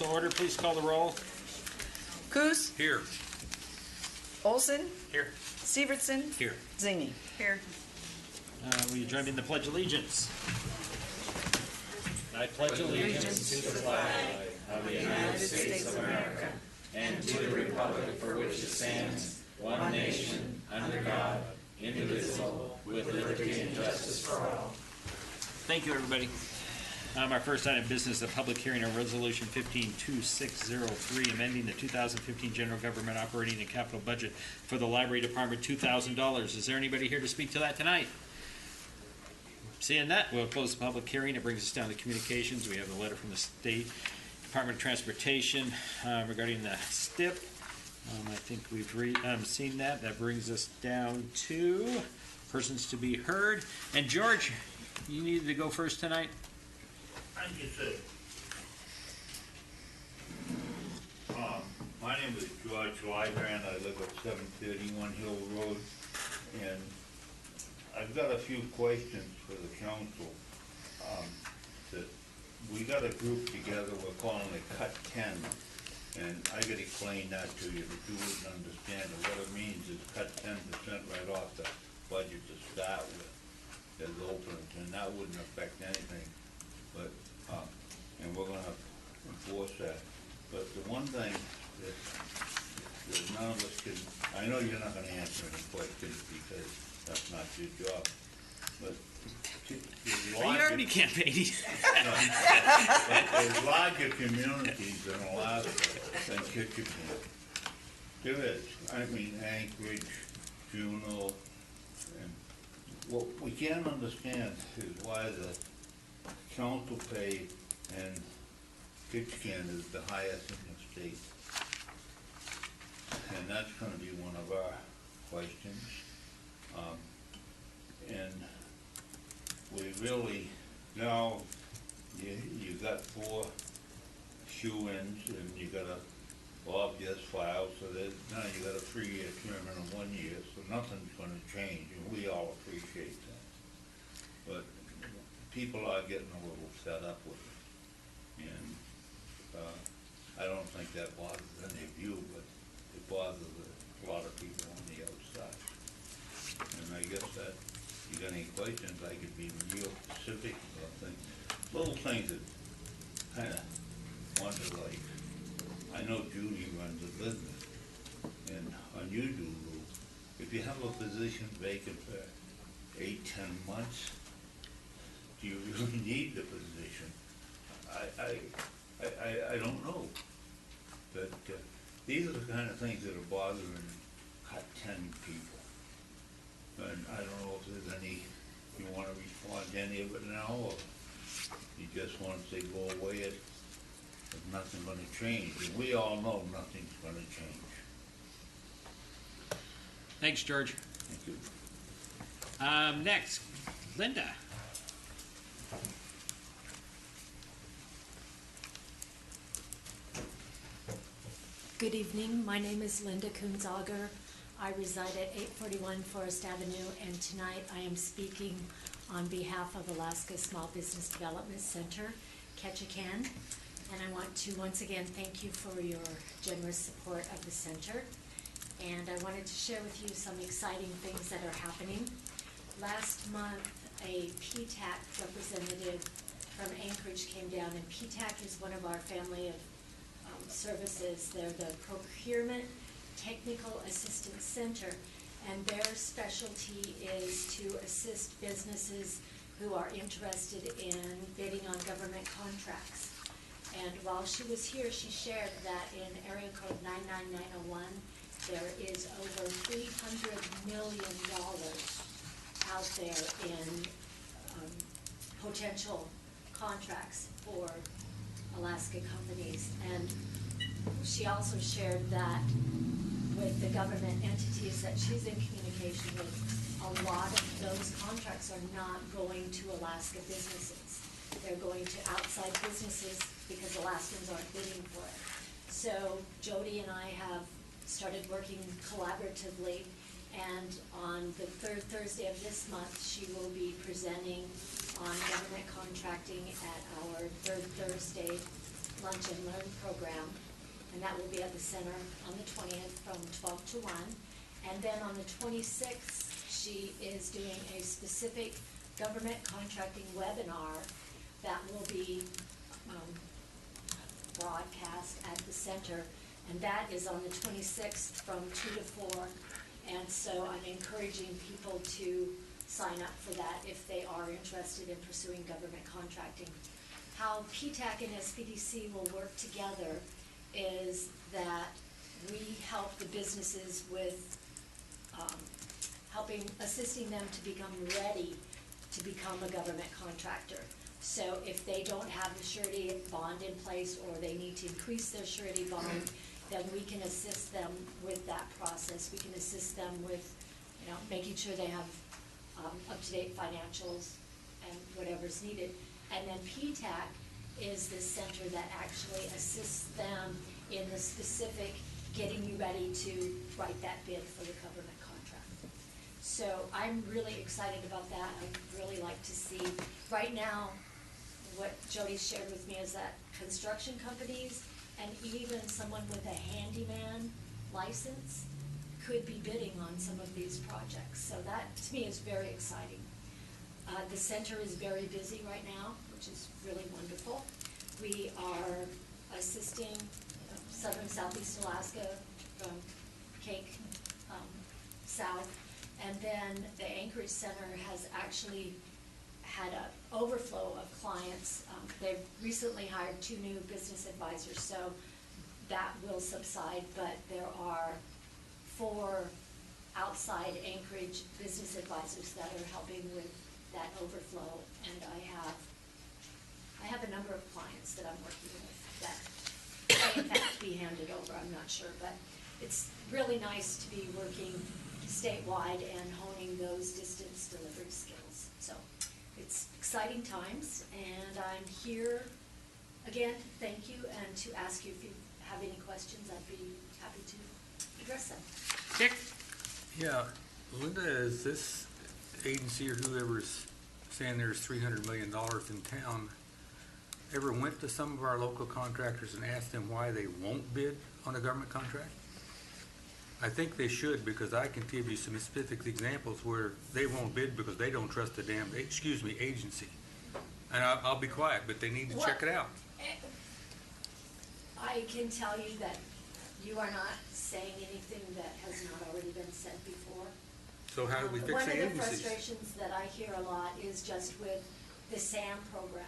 to order. Please call the roll. Coos, Here. Olson, Here. Severson, Here. Zingy. Here. Will you join me in the Pledge of Allegiance? I pledge allegiance to the flag of the United States of America and to the republic for which it stands, one nation, under God, indivisible, with liberty and justice for all. Thank you, everybody. Our first item of business, a public hearing on Resolution 15-2603, amending the 2015 General Government Operating and Capital Budget for the Library Department, $2,000. Is there anybody here to speak to that tonight? Seeing that, we'll close the public hearing. It brings us down to communications. We have a letter from the State Department of Transportation regarding the STIP. I think we've seen that. That brings us down to persons to be heard. And George, you needed to go first tonight? Thank you, sir. My name is George Lybrand. I live at 731 Hill Road, and I've got a few questions for the council. That we got a group together, we're calling it Cut 10, and I gotta explain that to you, but you wouldn't understand it. What it means is cut 10% right off the budget to start with as openings, and that wouldn't affect anything. But, and we're gonna enforce that. But the one thing that none of us can, I know you're not gonna answer any questions because that's not your job, but Well, you already campaigned. there's larger communities in Alaska than Kitchikan. There is, I mean, Anchorage, Juneau, and what we can't understand is why the council pay and Kitchikan is the highest in the state. And that's gonna be one of our questions. And we really, now, you got 4 shoe-ins and you got a Bob just filed, so that now you got a 3-year term and a 1 year, so nothing's gonna change, and we all appreciate that. But people are getting a little fed up with it. And I don't think that bothers any of you, but it bothers a lot of people on the outside. And I guess that, if you got any questions, I could be real specific about things. Little things that kinda wonder, like, I know Judy runs a business, and on you do, Lou, if you have a position vacant for 8-10 months, do you really need the position? I don't know. But these are the kind of things that are bothering Cut 10 people. And I don't know if there's any, you want to respond to any of it now, or you just want to say go away, there's nothing going to change. And we all know nothing's going to change. Thanks, George. Thank you. Next, Linda. Good evening. My name is Linda Kunzager. I reside at 841 Forest Avenue, and tonight I am speaking on behalf of Alaska Small Business Development Center, Ketchikan, and I want to once again thank you for your generous support of the center. And I wanted to share with you some exciting things that are happening. Last month, a PTAC representative from Anchorage came down, and PTAC is one of our family of services. They're the Procurement Technical Assistance Center, and their specialty is to assist businesses who are interested in bidding on government contracts. And while she was here, she shared that in area code 99901, there is over $300 million out there in potential contracts for Alaska companies. And she also shared that with the government entities that she's in communication with, a lot of those contracts are not going to Alaska businesses. They're going to outside businesses because Alaskans aren't bidding for it. So Jody and I have started working collaboratively, and on the 3rd Thursday of this month, she will be presenting on government contracting at our 3rd Thursday Lunch and Learn program, and that will be at the center on the 20th from 12 to 1. And then on the 26th, she is doing a specific government contracting webinar that will be broadcast at the center, and that is on the 26th from 2 to 4. And so I'm encouraging people to sign up for that if they are interested in pursuing government contracting. How PTAC and SPDC will work together is that we help the businesses with assisting them to become ready to become a government contractor. So if they don't have the surety bond in place, or they need to increase their surety bond, then we can assist them with that process. We can assist them with, making sure they have up-to-date financials and whatever's needed. And then PTAC is the center that actually assists them in the specific getting you ready to write that bid for the government contract. So I'm really excited about that. I'd really like to see, right now, what Jody shared with me is that construction companies and even someone with a handyman license could be bidding on some of these projects. So that, to me, is very exciting. The center is very busy right now, which is really wonderful. We are assisting southern Southeast Alaska from Cake south, and then the Anchorage Center has actually had an overflow of clients. They've recently hired 2 new business advisors, so that will subside, but there are 4 outside Anchorage business advisors that are helping with that overflow, and I have a number of clients that I'm working with that may in fact be handed over, I'm not sure, but it's really nice to be working statewide and honing those distance delivery skills. So it's exciting times, and I'm here again to thank you and to ask you if you have any questions. I'd be happy to address them. Dick? Yeah, Linda, is this agency or whoever's saying there's $300 million in town ever went to some of our local contractors and asked them why they won't bid on a government contract? I think they should, because I can give you some specific examples where they won't bid because they don't trust the damn, agency. And I'll be quiet, but they need to check it out. I can tell you that you are not saying anything that has not already been said before. So how do we fix the One of the agencies? frustrations that I hear a lot is just with the SAM program,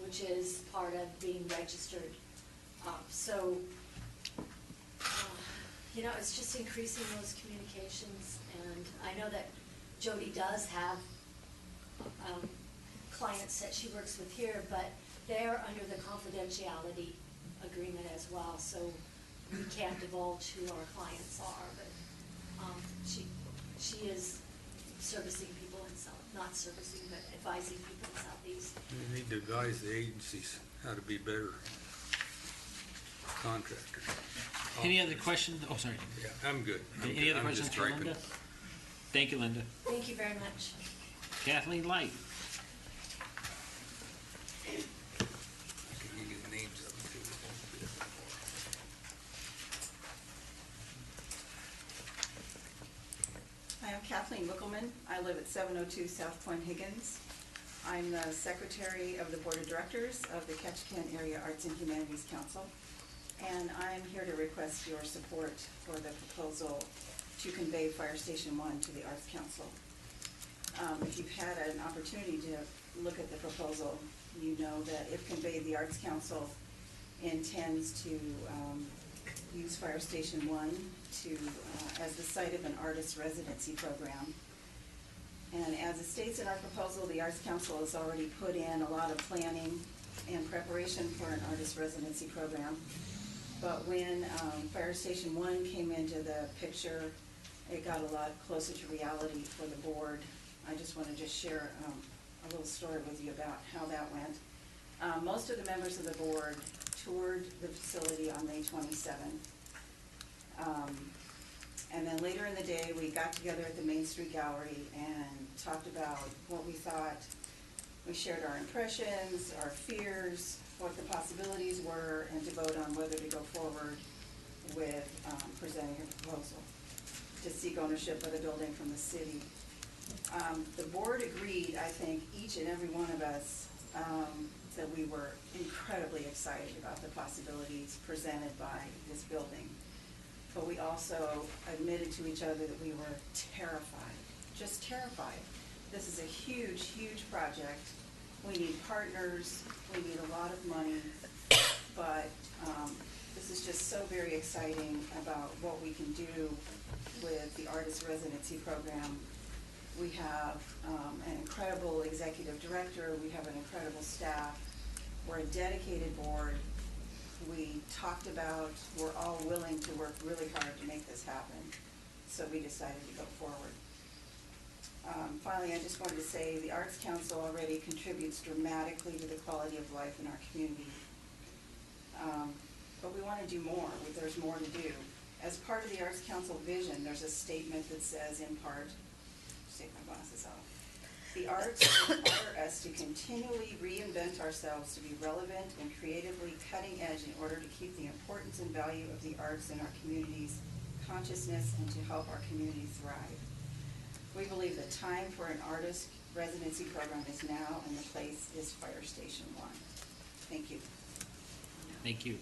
which is part of being registered. It's just increasing those communications, and I know that Jody does have clients that she works with here, but they're under the confidentiality agreement as well, so we can't divulge who our clients are, but she is servicing people in not servicing, but advising people in Southeast. We need to advise the agencies how to be better contractors. Any other questions? Oh, sorry. Yeah, I'm good. Any other I'm questions just for griping. Linda? Thank you, Linda. Thank you very much. Kathleen Light? I can give you the names of them too. Hi, I'm Kathleen Wickelman. I live at 702 South Point Higgins. I'm the Secretary of the Board of Directors of the Ketchikan Area Arts and Humanities Council, and I'm here to request your support for the proposal to convey Fire Station 1 to the Arts Council. If you've had an opportunity to look at the proposal, you know that if conveyed, the Arts Council intends to use Fire Station 1 as the site of an artist residency program. And as it states in our proposal, the Arts Council has already put in a lot of planning and preparation for an artist residency program. But when Fire Station 1 came into the picture, it got a lot closer to reality for the board. I just want to share a little story with you about how that went. Most of the members of the board toured the facility on May 27th. And then later in the day, we got together at the Main Street Gallery and talked about what we thought. We shared our impressions, our fears, what the possibilities were and to vote on whether to go forward with presenting a proposal to seek ownership of the building from the city. The board agreed, I think, each and every one of us, that we were incredibly excited about the possibilities presented by this building. But we also admitted to each other that we were terrified, just terrified. This is a huge, huge project. We need partners, we need a lot of money, but this is just so very exciting about what we can do with the artist residency program. We have an incredible executive director, we have an incredible staff, we're a dedicated board. We talked about, we're all willing to work really hard to make this happen, so we decided to go forward. Finally, I just wanted to say the Arts Council already contributes dramatically to the quality of life in our community. But we want to do more, there's more to do. As part of the Arts Council vision, there's a statement that says, in part, take my glasses off, the arts require us to continually reinvent ourselves to be relevant and creatively cutting edge in order to keep the importance and value of the arts in our community's consciousness and to help our community thrive. We believe the time for an artist residency program is now, and the place is Fire Station 1. Thank you. Thank you.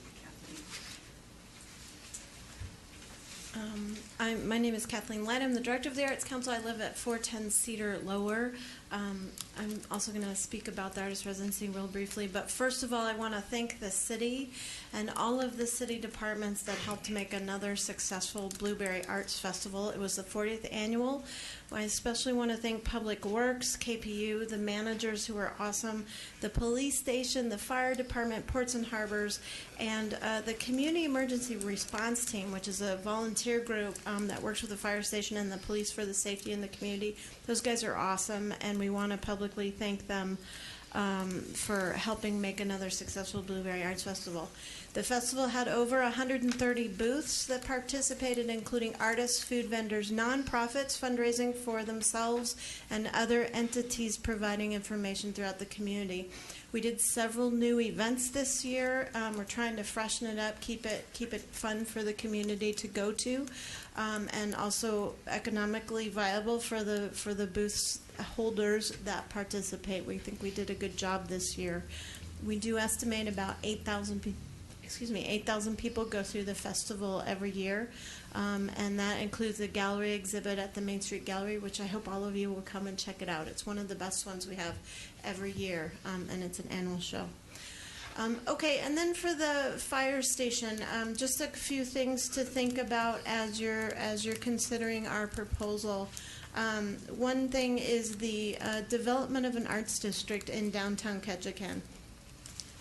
My name is Kathleen Light. I'm the director of the Arts Council. I live at 410 Cedar Lower. I'm also going to speak about the artist residency real briefly. But first of all, I want to thank the city and all of the city departments that helped to make another successful Blueberry Arts Festival. It was the 40th annual. I especially want to thank Public Works, KPU, the managers who were awesome, the police station, the fire department, Ports and Harbors, and the Community Emergency Response Team, which is a volunteer group that works with the fire station and the police for the safety in the community. Those guys are awesome, and we want to publicly thank them for helping make another successful Blueberry Arts Festival. The festival had over 130 booths that participated, including artists, food vendors, nonprofits fundraising for themselves, and other entities providing information throughout the community. We did several new events this year. We're trying to freshen it up, keep it fun for the community to go to, and also economically viable for the booths holders that participate. We think we did a good job this year. We do estimate about 8,000 people go through the festival every year, and that includes a gallery exhibit at the Main Street Gallery, which I hope all of you will come and check it out. It's one of the best ones we have every year, and it's an annual show. Okay, and then for the fire station, just a few things to think about as you're considering our proposal. One thing is the development of an arts district in downtown Ketchikan.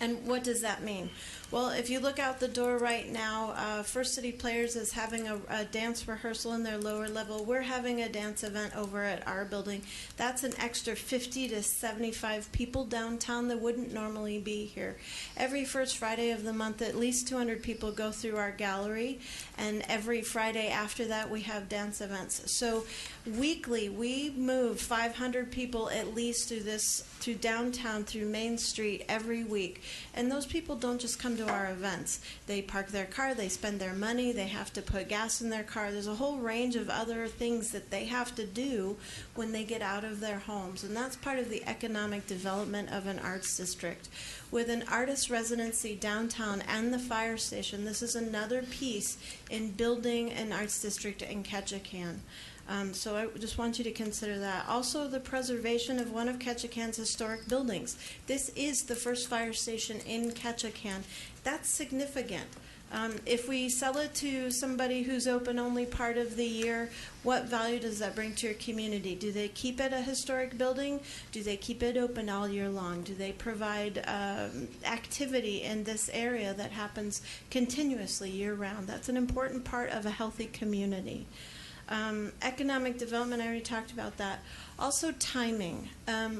And what does that mean? Well, if you look out the door right now, First City Players is having a dance rehearsal in their lower level. We're having a dance event over at our building. That's an extra 50 to 75 people downtown that wouldn't normally be here. Every first Friday of the month, at least 200 people go through our gallery, and every Friday after that, we have dance events. So weekly, we move 500 people at least through downtown, through Main Street every week. And those people don't just come to our events. They park their car, they spend their money, they have to put gas in their car. There's a whole range of other things that they have to do when they get out of their homes. And that's part of the economic development of an arts district. With an artist residency downtown and the fire station, this is another piece in building an arts district in Ketchikan. So I just want you to consider that. Also, the preservation of one of Ketchikan's historic buildings. This is the first fire station in Ketchikan. That's significant. If we sell it to somebody who's open only part of the year, what value does that bring to your community? Do they keep it a historic building? Do they keep it open all year long? Do they provide activity in this area that happens continuously year-round? That's an important part of a healthy community. Economic development, I already talked about that. Also timing.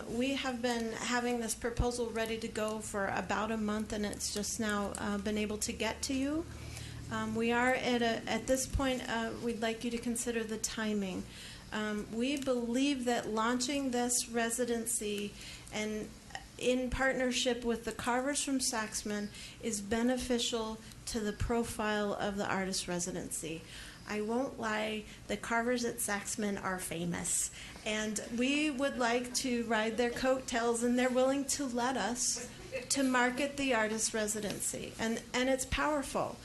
We have been having this proposal ready to go for about a month, and it's just now been able to get to you. We are at this point, we'd like you to consider the timing. We believe that launching this residency and in partnership with the carvers from Saxman is beneficial to the profile of the artist residency. I won't lie, the carvers at Saxman are famous, and we would like to ride their coattails, and they're willing to let us to market the artist residency, and it's powerful.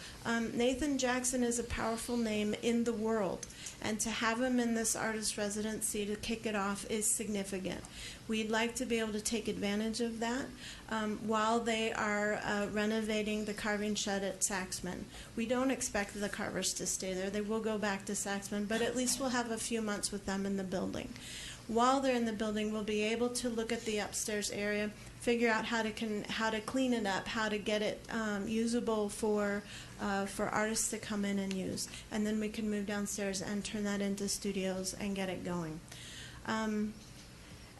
Nathan Jackson is a powerful name in the world, and to have him in this artist residency to kick it off is significant. We'd like to be able to take advantage of that while they are renovating the carving shed at Saxman. We don't expect the carvers to stay there. They will go back to Saxman, but at least we'll have a few months with them in the building. While they're in the building, we'll be able to look at the upstairs area, figure out how to clean it up, how to get it usable for artists to come in and use, and then we can move downstairs and turn that into studios and get it going.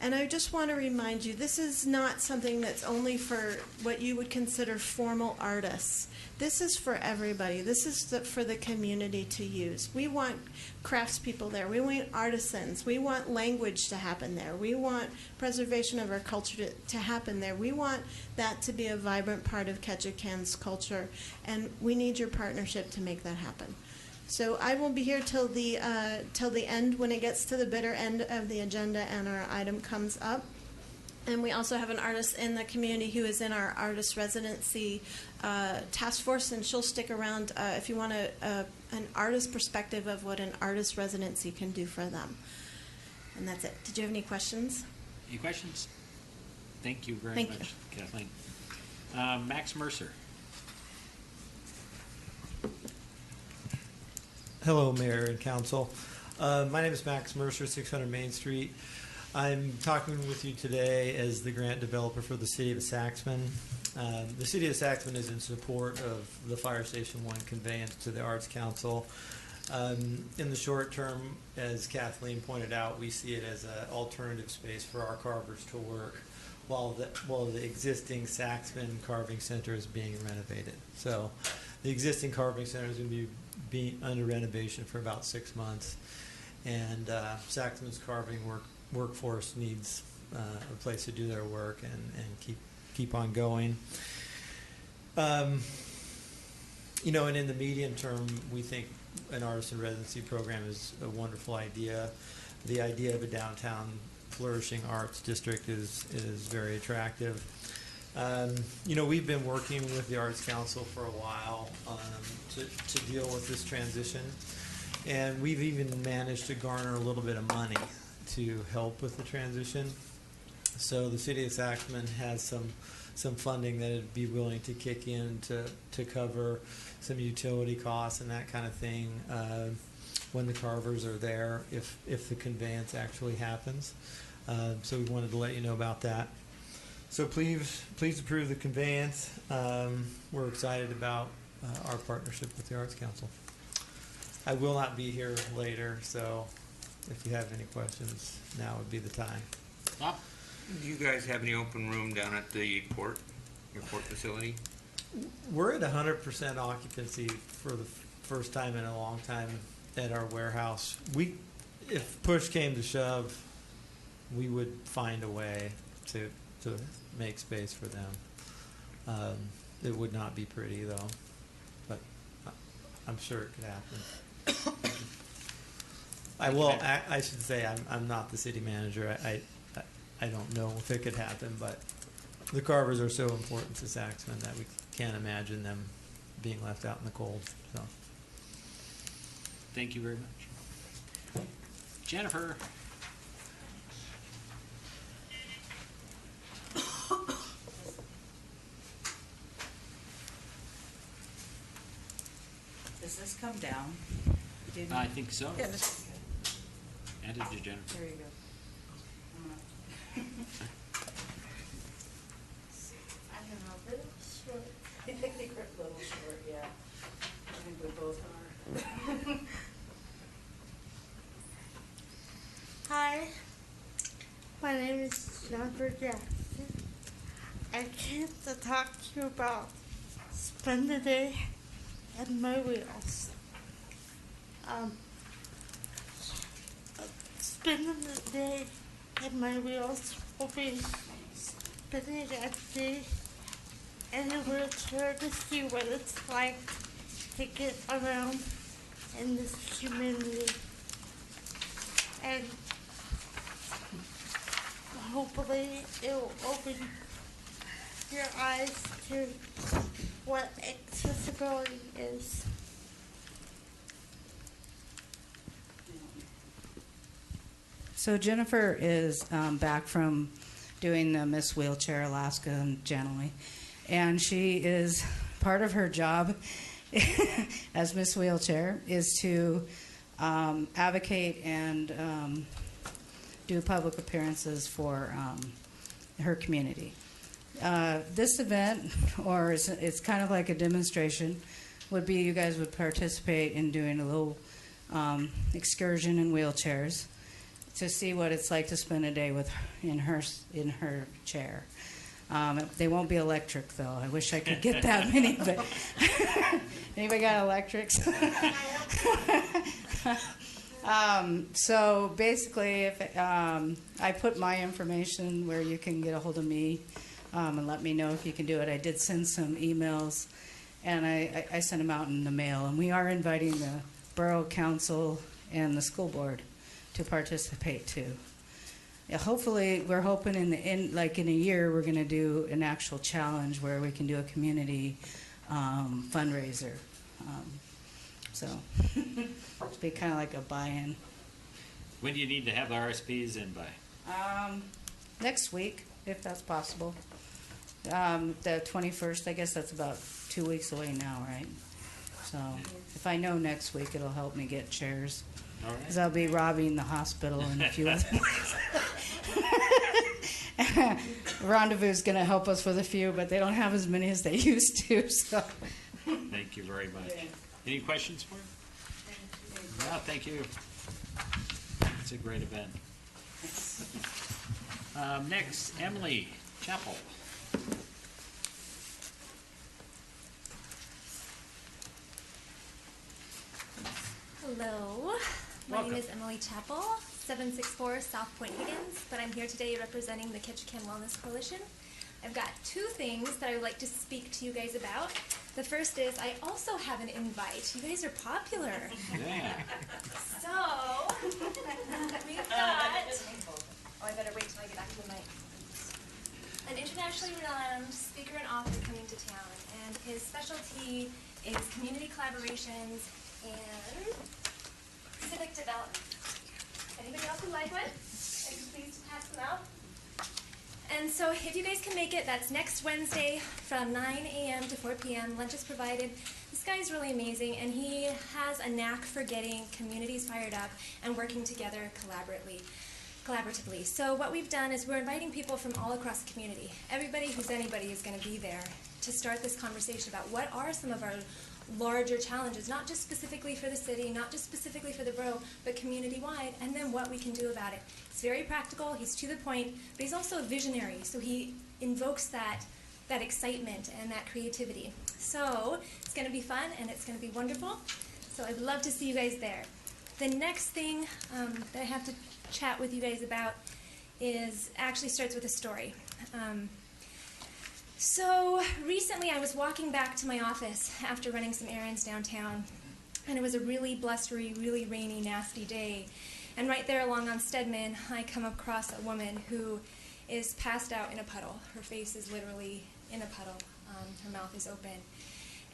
And I just want to remind you, this is not something that's only for what you would consider formal artists. This is for everybody. This is for the community to use. We want craftspeople there. We want artisans. We want language to happen there. We want preservation of our culture to happen there. We want that to be a vibrant part of Ketchikan's culture, and we need your partnership to make that happen. So I will be here till the end when it gets to the bitter end of the agenda and our item comes up. And we also have an artist in the community who is in our artist residency task force, and she'll stick around if you want an artist perspective of what an artist residency can do for them. And that's it. Did you have any questions? Any questions? Thank you very Thank much, Kathleen. Max Mercer. Hello, Mayor and Council. My name is Max Mercer, 600 Main Street. I'm talking with you today as the grant developer for the City of Saxman. The City of Saxman is in support of the Fire Station 1 conveyance to the Arts Council. In the short term, as Kathleen pointed out, we see it as an alternative space for our carvers to work while the existing Saxman Carving Center is being renovated. So the existing Carving Center is going to be under renovation for about 6 months, and Saxman's carving workforce needs a place to do their work and keep on going. And in the medium term, we think an artist in residency program is a wonderful idea. The idea of a downtown flourishing arts district is very attractive. We've been working with the Arts Council for a while to deal with this transition, and we've even managed to garner a little bit of money to help with the transition. So the City of Saxman has some funding that it'd be willing to kick in to cover some utility costs and that kind of thing when the carvers are there, if the conveyance actually happens. So we wanted to let you know about that. So please approve the conveyance. We're excited about our partnership with the Arts Council. I will not be here later, so if you have any questions, now would be the time. Bob? Do you guys have any open room down at the port, your port facility? We're at 100% occupancy for the first time in a long time at our warehouse. If push came to shove, we would find a way to make space for them. It would not be pretty though, but I'm sure it could happen. I should say I'm not the city manager. I don't know if it could happen, but the carvers are so important to Saxman that we can't imagine them being left out in the cold. So. Thank you very much. Jennifer. Does this come down? I think so. Yeah, And it to Jennifer. There you go. I don't know, a little short. You're a little short, yeah. I think we both are. Hi, my name is Jennifer Jackson. I came to talk to you about Spend the Day and My Wheels. Spending the Day and My Wheels will be spending a day in a wheelchair to see what it's like to get around in this community. And hopefully it will open your eyes to what accessibility is. So Jennifer is back from doing the Miss Wheelchair Alaska and Janelli, and she is part of her job as Miss Wheelchair is to advocate and do public appearances for her community. This event, or it's kind of like a demonstration, would be you guys would participate in doing a little excursion in wheelchairs to see what it's like to spend a day in her chair. They won't be electric though. I wish I could get that many, but anybody got electrics? So basically, if I put my information where you can get a hold of me and let me know if you can do it. I did send some emails, and I sent them out in the mail. And we are inviting the Borough Council and the school board to participate too. Yeah, hopefully, we're hoping in a year we're going to do an actual challenge where we can do a community fundraiser. So it'll be kind of like a buy-in. When do you need to have the RSPs in by? Next week, if that's possible. The 21st, I guess that's about 2 weeks away now, right? So if I know next week, it'll help me get chairs. All right. Because I'll be robbing the hospital and a few other places. Rendezvous is going to help us with a few, but they don't have as many as they used to. So. Thank you very much. Any questions for him? No, thank you. It's a great event. Next, Emily Chappell. Hello, my Welcome. name is Emily Chappell, 764 South Point Higgins, but I'm here today representing the Ketchikan Wellness Coalition. I've got two things that I would like to speak to you guys about. The first is I also have an invite. You guys are popular. Yeah. So, we've got, I better wait till I get back to the mic. An internationally renowned speaker and author coming to town, and his specialty is community collaborations and civic development. Anybody else would like one? I'd be pleased to pass them out. And so if you guys can make it, that's next Wednesday from 9 a.m. to 4 p.m. Lunch is provided. This guy's really amazing, and he has a knack for getting communities fired up and working together collaboratively. So what we've done is we're inviting people from all across the community. Everybody who's anybody is going to be there to start this conversation about what are some of our larger challenges, not just specifically for the city, not just specifically for the borough, but community-wide, and then what we can do about it. It's very practical, he's to the point, but he's also a visionary, so he invokes that excitement and that creativity. So it's going to be fun, and it's going to be wonderful, so I'd love to see you guys there. The next thing that I have to chat with you guys about actually starts with a story. So recently I was walking back to my office after running some errands downtown, and it was a really blustery, really rainy, nasty day. And right there along on Stedman, I come across a woman who is passed out in a puddle. Her face is literally in a puddle. Her mouth is open.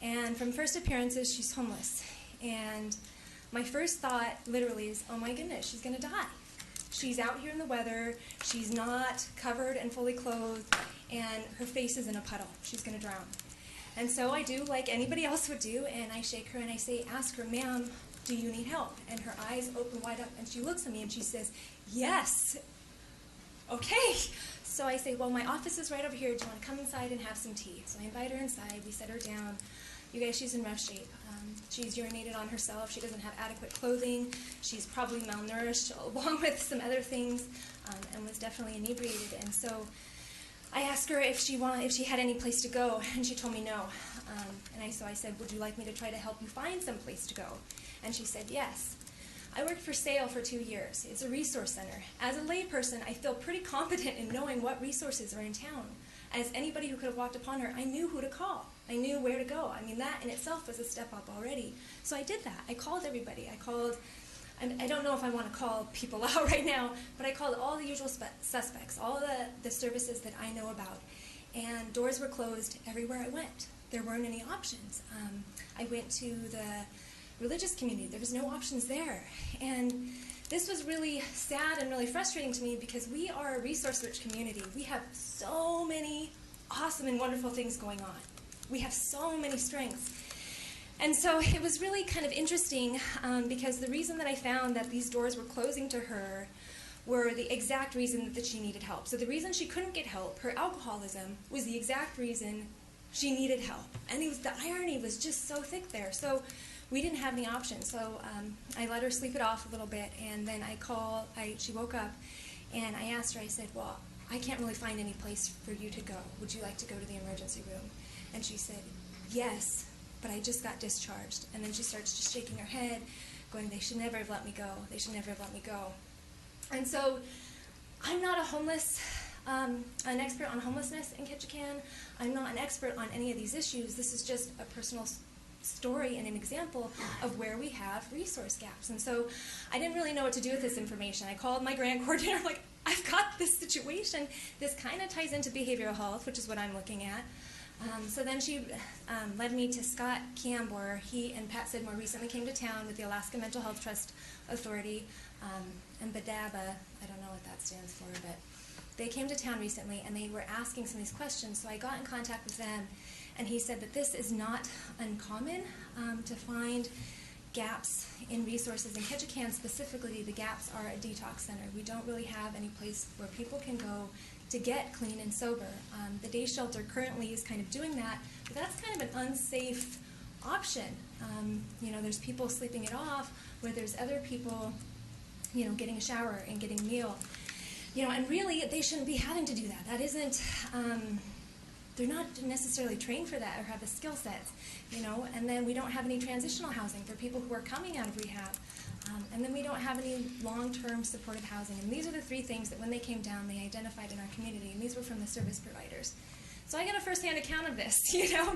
And from first appearances, she's homeless. And my first thought literally is, oh my goodness, she's going to die. She's out here in the weather, she's not covered and fully clothed, and her face is in a puddle. She's going to drown. And so I do like anybody else would do, and I shake her and I say, ask her, ma'am, do you need help? And her eyes open wide up, and she looks at me and she says, yes. Okay. So I say, well, my office is right over here. Do you want to come inside and have some tea? So I invite her inside. We set her down. You guys, she's in rough shape. She's urinated on herself. She doesn't have adequate clothing. She's probably malnourished, along with some other things, and was definitely inebriated. And so I asked her if she had any place to go, and she told me no. So I said, would you like me to try to help you find some place to go? And she said yes. I worked for SAIL for 2 years. It's a resource center. As a layperson, I feel pretty competent in knowing what resources are in town. as anybody who could have walked upon her, I knew who to call. I knew where to go. I mean, that in itself was a step up already. So I did that. I called everybody. I don't know if I want to call people out right now, but I called all the usual suspects, all the services that I know about. And doors were closed everywhere I went. There weren't any options. I went to the religious community. There was no options there. And this was really sad and really frustrating to me because we are a resource-rich community. We have so many awesome and wonderful things going on. We have so many strengths. And so it was really kind of interesting because the reason that I found that these doors were closing to her were the exact reason that she needed help. So the reason she couldn't get help, her alcoholism, was the exact reason she needed help. And the irony was just so thick there. So we didn't have any options. So I let her sleep it off a little bit, and then she woke up, and I asked her, I said, well, I can't really find any place for you to go. Would you like to go to the emergency room? And she said, yes, but I just got discharged. And then she starts just shaking her head, going, they should never have let me go. They should never have let me go. And so I'm not an expert on homelessness in Ketchikan. I'm not an expert on any of these issues. This is just a personal story and an example of where we have resource gaps. And so I didn't really know what to do with this information. I called my grant coordinator. I'm like, I've got this situation. This kind of ties into behavioral health, which is what I'm looking at. So then she led me to Scott Cambor. He and Pat Sidmore recently came to town with the Alaska Mental Health Trust Authority, and BADABA, I don't know what that stands for, but they came to town recently and they were asking some of these questions. So I got in contact with them, and he said that this is not uncommon to find gaps in resources. In Ketchikan specifically, the gaps are a detox center. We don't really have any place where people can go to get clean and sober. The day shelter currently is kind of doing that, but that's kind of an unsafe option. There's people sleeping it off where there's other people, getting a shower and getting a meal. And really they shouldn't be having to do that. That isn't, they're not necessarily trained for that or have the skill sets, and then we don't have any transitional housing for people who are coming out of rehab. And then we don't have any long-term supportive housing. And these are the three things that when they came down, they identified in our community, and these were from the service providers. So I got a first-hand account of this,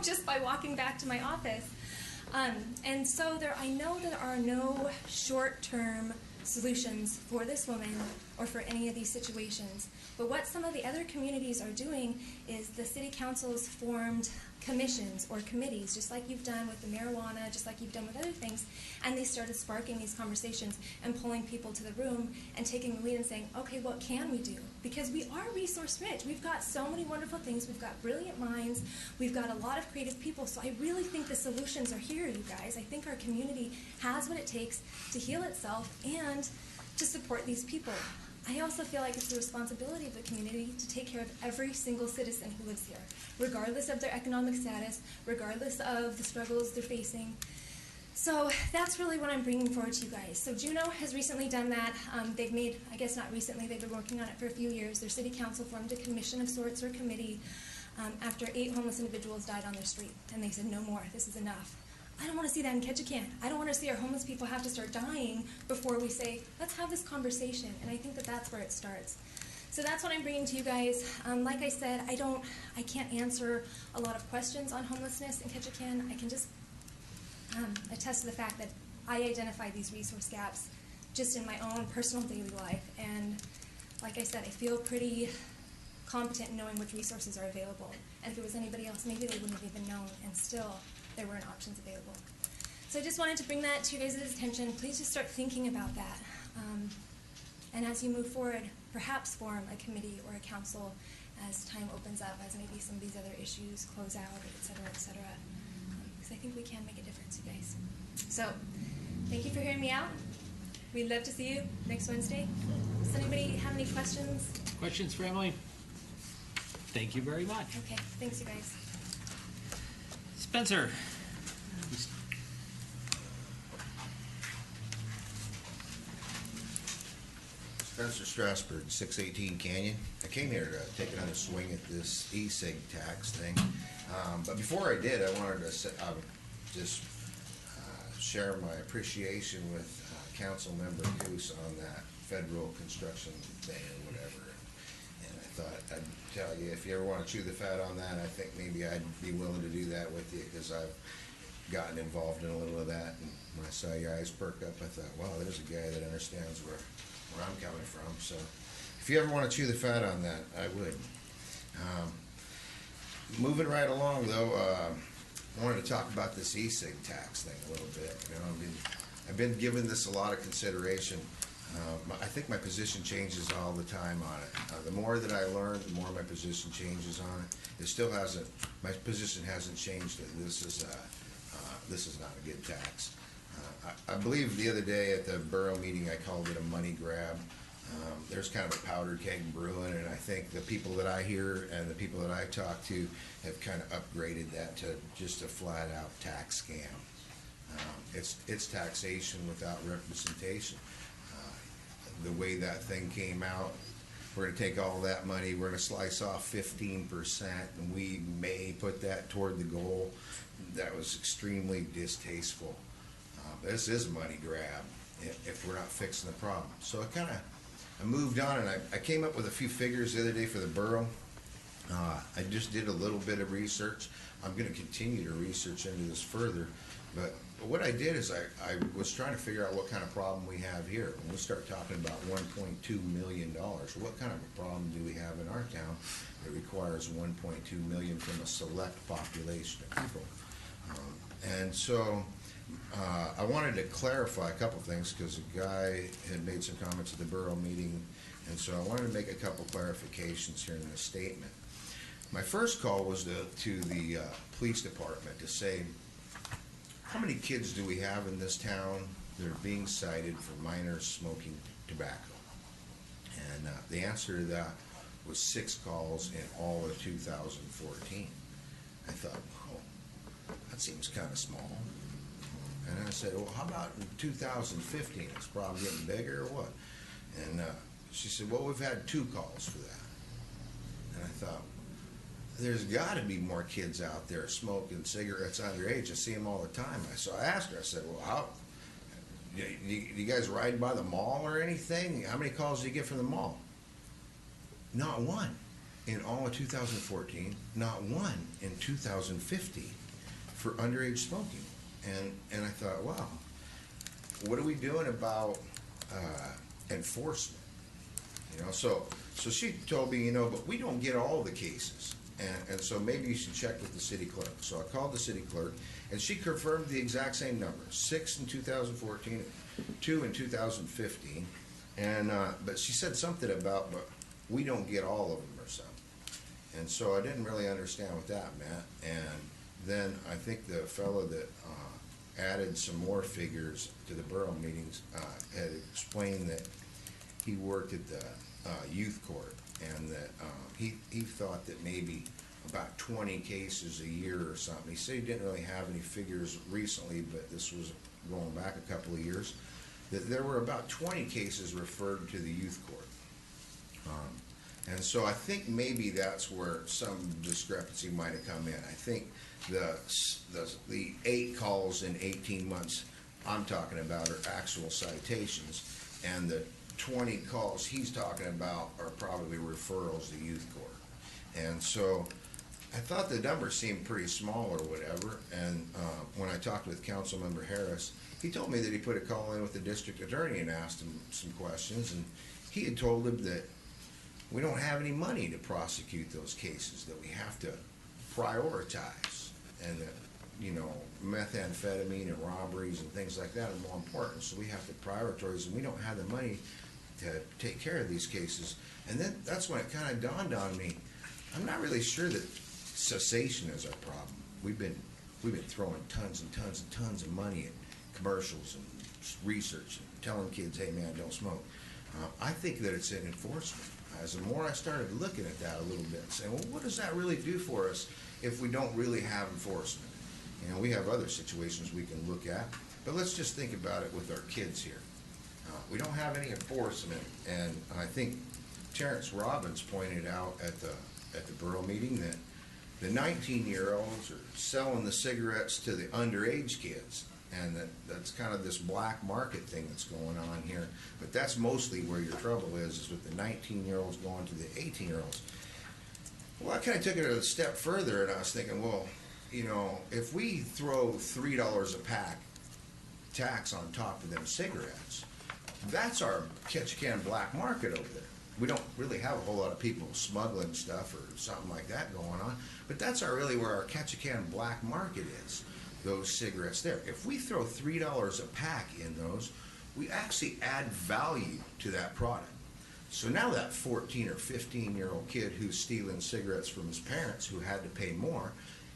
just by walking back to my office. And so I know there are no short-term solutions for this woman or for any of these situations. But what some of the other communities are doing is the city councils formed commissions or committees, just like you've done with the marijuana, just like you've done with other things, and they started sparking these conversations and pulling people to the room and taking the lead and saying, okay, what can we do? Because we are resource rich. We've got so many wonderful things. We've got brilliant minds. We've got a lot of creative people. So I really think the solutions are here, you guys. I think our community has what it takes to heal itself and to support these people. I also feel like it's the responsibility of the community to take care of every single citizen who lives here, regardless of their economic status, regardless of the struggles they're facing. So that's really what I'm bringing forward to you guys. So Juneau has recently done that. They've made, I guess not recently, they've been working on it for a few years. Their city council formed a commission of sorts or committee after 8 homeless individuals died on their street. And they said, no more, this is enough. I don't want to see that in Ketchikan. I don't want to see our homeless people have to start dying before we say, let's have this conversation. And I think that that's where it starts. So that's what I'm bringing to you guys. Like I said, I can't answer a lot of questions on homelessness in Ketchikan. I can just attest to the fact that I identify these resource gaps just in my own personal daily life. And like I said, I feel pretty competent in knowing which resources are available. And if it was anybody else, maybe they wouldn't have even known, and still there weren't options available. So I just wanted to bring that to your guys' attention. Please just start thinking about that. And as you move forward, perhaps form a committee or a council as time opens up, as maybe some of these other issues close out, et cetera, because I think we can make a difference, you guys. So thank you for hearing me out. We'd love to see you next Wednesday. Does anybody have any questions? Questions for Emily? Thank you very much. Okay, thanks, you guys. Spencer. Spencer Strasburg, 618 Canyon. I came here to take another swing at this e-cig tax thing. But before I did, I wanted to just share my appreciation with Council Member Coos on that federal construction ban or whatever. And I thought I'd tell you, if you ever want to chew the fat on that, I think maybe I'd be willing to do that with you, because I've gotten involved in a little of that, and when I saw your eyes perk up, I thought, wow, there's a guy that understands where I'm coming from. So if you ever want to chew the fat on that, I would. Moving right along, though, I wanted to talk about this e-cig tax thing a little bit. You know, I've been giving this a lot of consideration. I think my position changes all the time on it. The more that I learn, the more my position changes on it. It still hasn't, my position hasn't changed. This is not a good tax. I believe the other day at the borough meeting, I called it a money grab. There's kind of a powder keg brewing, and I think the people that I hear and the people that I talk to have kind of upgraded that to just a flat-out tax scam. It's taxation without representation. The way that thing came out, we're going to take all that money, we're going to slice off 15%, and we may put that toward the goal. That was extremely distasteful. This is a money grab if we're not fixing the problem. So I moved on, and I came up with a few figures the other day for the borough. I just did a little bit of research. I'm going to continue to research into this further, but what I did is I was trying to figure out what kind of problem we have here. When we start talking about $1.2 million, what kind of a problem do we have in our town that requires $1.2 million from a select population of people? And so I wanted to clarify a couple things, because a guy had made some comments at the borough meeting, and so I wanted to make a couple clarifications here in this statement. My first call was to the police department to say, how many kids do we have in this town that are being cited for minors smoking tobacco? And the answer to that was 6 calls in all of 2014. I thought, oh, that seems kind of small. And then I said, well, how about in 2015? Is the problem getting bigger or what? And she said, well, we've had 2 calls for that. And I thought, there's got to be more kids out there smoking cigarettes underage. I see them all the time. So I asked her, I said, well, how, do you guys ride by the mall or anything? How many calls do you get from the mall? Not one in all of 2014, not one in 2015 for underage smoking. And I thought, wow, what are we doing about enforcement? You know, so she told me, you know, but we don't get all the cases. And so maybe you should check with the city clerk. So I called the city clerk, and she confirmed the exact same number: 6 in 2014, 2 in 2015. And but she said something about, but we don't get all of them or something. And so I didn't really understand what that meant. And then I think the fellow that added some more figures to the borough meetings had explained that he worked at the youth court, and that he thought that maybe about 20 cases a year or something. He said he didn't really have any figures recently, but this was going back a couple of years, that there were about 20 cases referred to the youth court. And so I think maybe that's where some discrepancy might have come in. I think the 8 calls in 18 months I'm talking about are actual citations, and the 20 calls he's talking about are probably referrals to youth court. And so I thought the number seemed pretty small or whatever, and when I talked with Councilmember Harris, he told me that he put a call in with the district attorney and asked him some questions, and he had told him that we don't have any money to prosecute those cases, that we have to prioritize, and that, you know, methamphetamine and robberies and things like that are more important, so we have to prioritize, and we don't have the money to take care of these cases. And then that's when it kind of dawned on me, I'm not really sure that cessation is our problem. We've been throwing tons and tons and tons of money at commercials and research and telling kids, hey man, don't smoke. I think that it's in enforcement. As the more I started looking at that a little bit and saying, well, what does that really do for us if we don't really have enforcement? You know, we have other situations we can look at, but let's just think about it with our kids here. We don't have any enforcement, and I think Terrence Robbins pointed out at the borough meeting that the 19-year-olds are selling the cigarettes to the underage kids. and that's kind of this black market thing that's going on here. But that's mostly where your trouble is with the 19-year-olds going to the 18-year-olds. Well, I kind of took it a step further, and I was thinking, well, you know, if we throw $3 a pack tax on top of them cigarettes, that's our Ketchikan black market over there. We don't really have a whole lot of people smuggling stuff or something like that going on, but that's really where our Ketchikan black market is, those cigarettes there. If we throw $3 a pack in those, we actually add value to that product. So now that 14 or 15-year-old kid who's stealing cigarettes from his parents who had to pay more,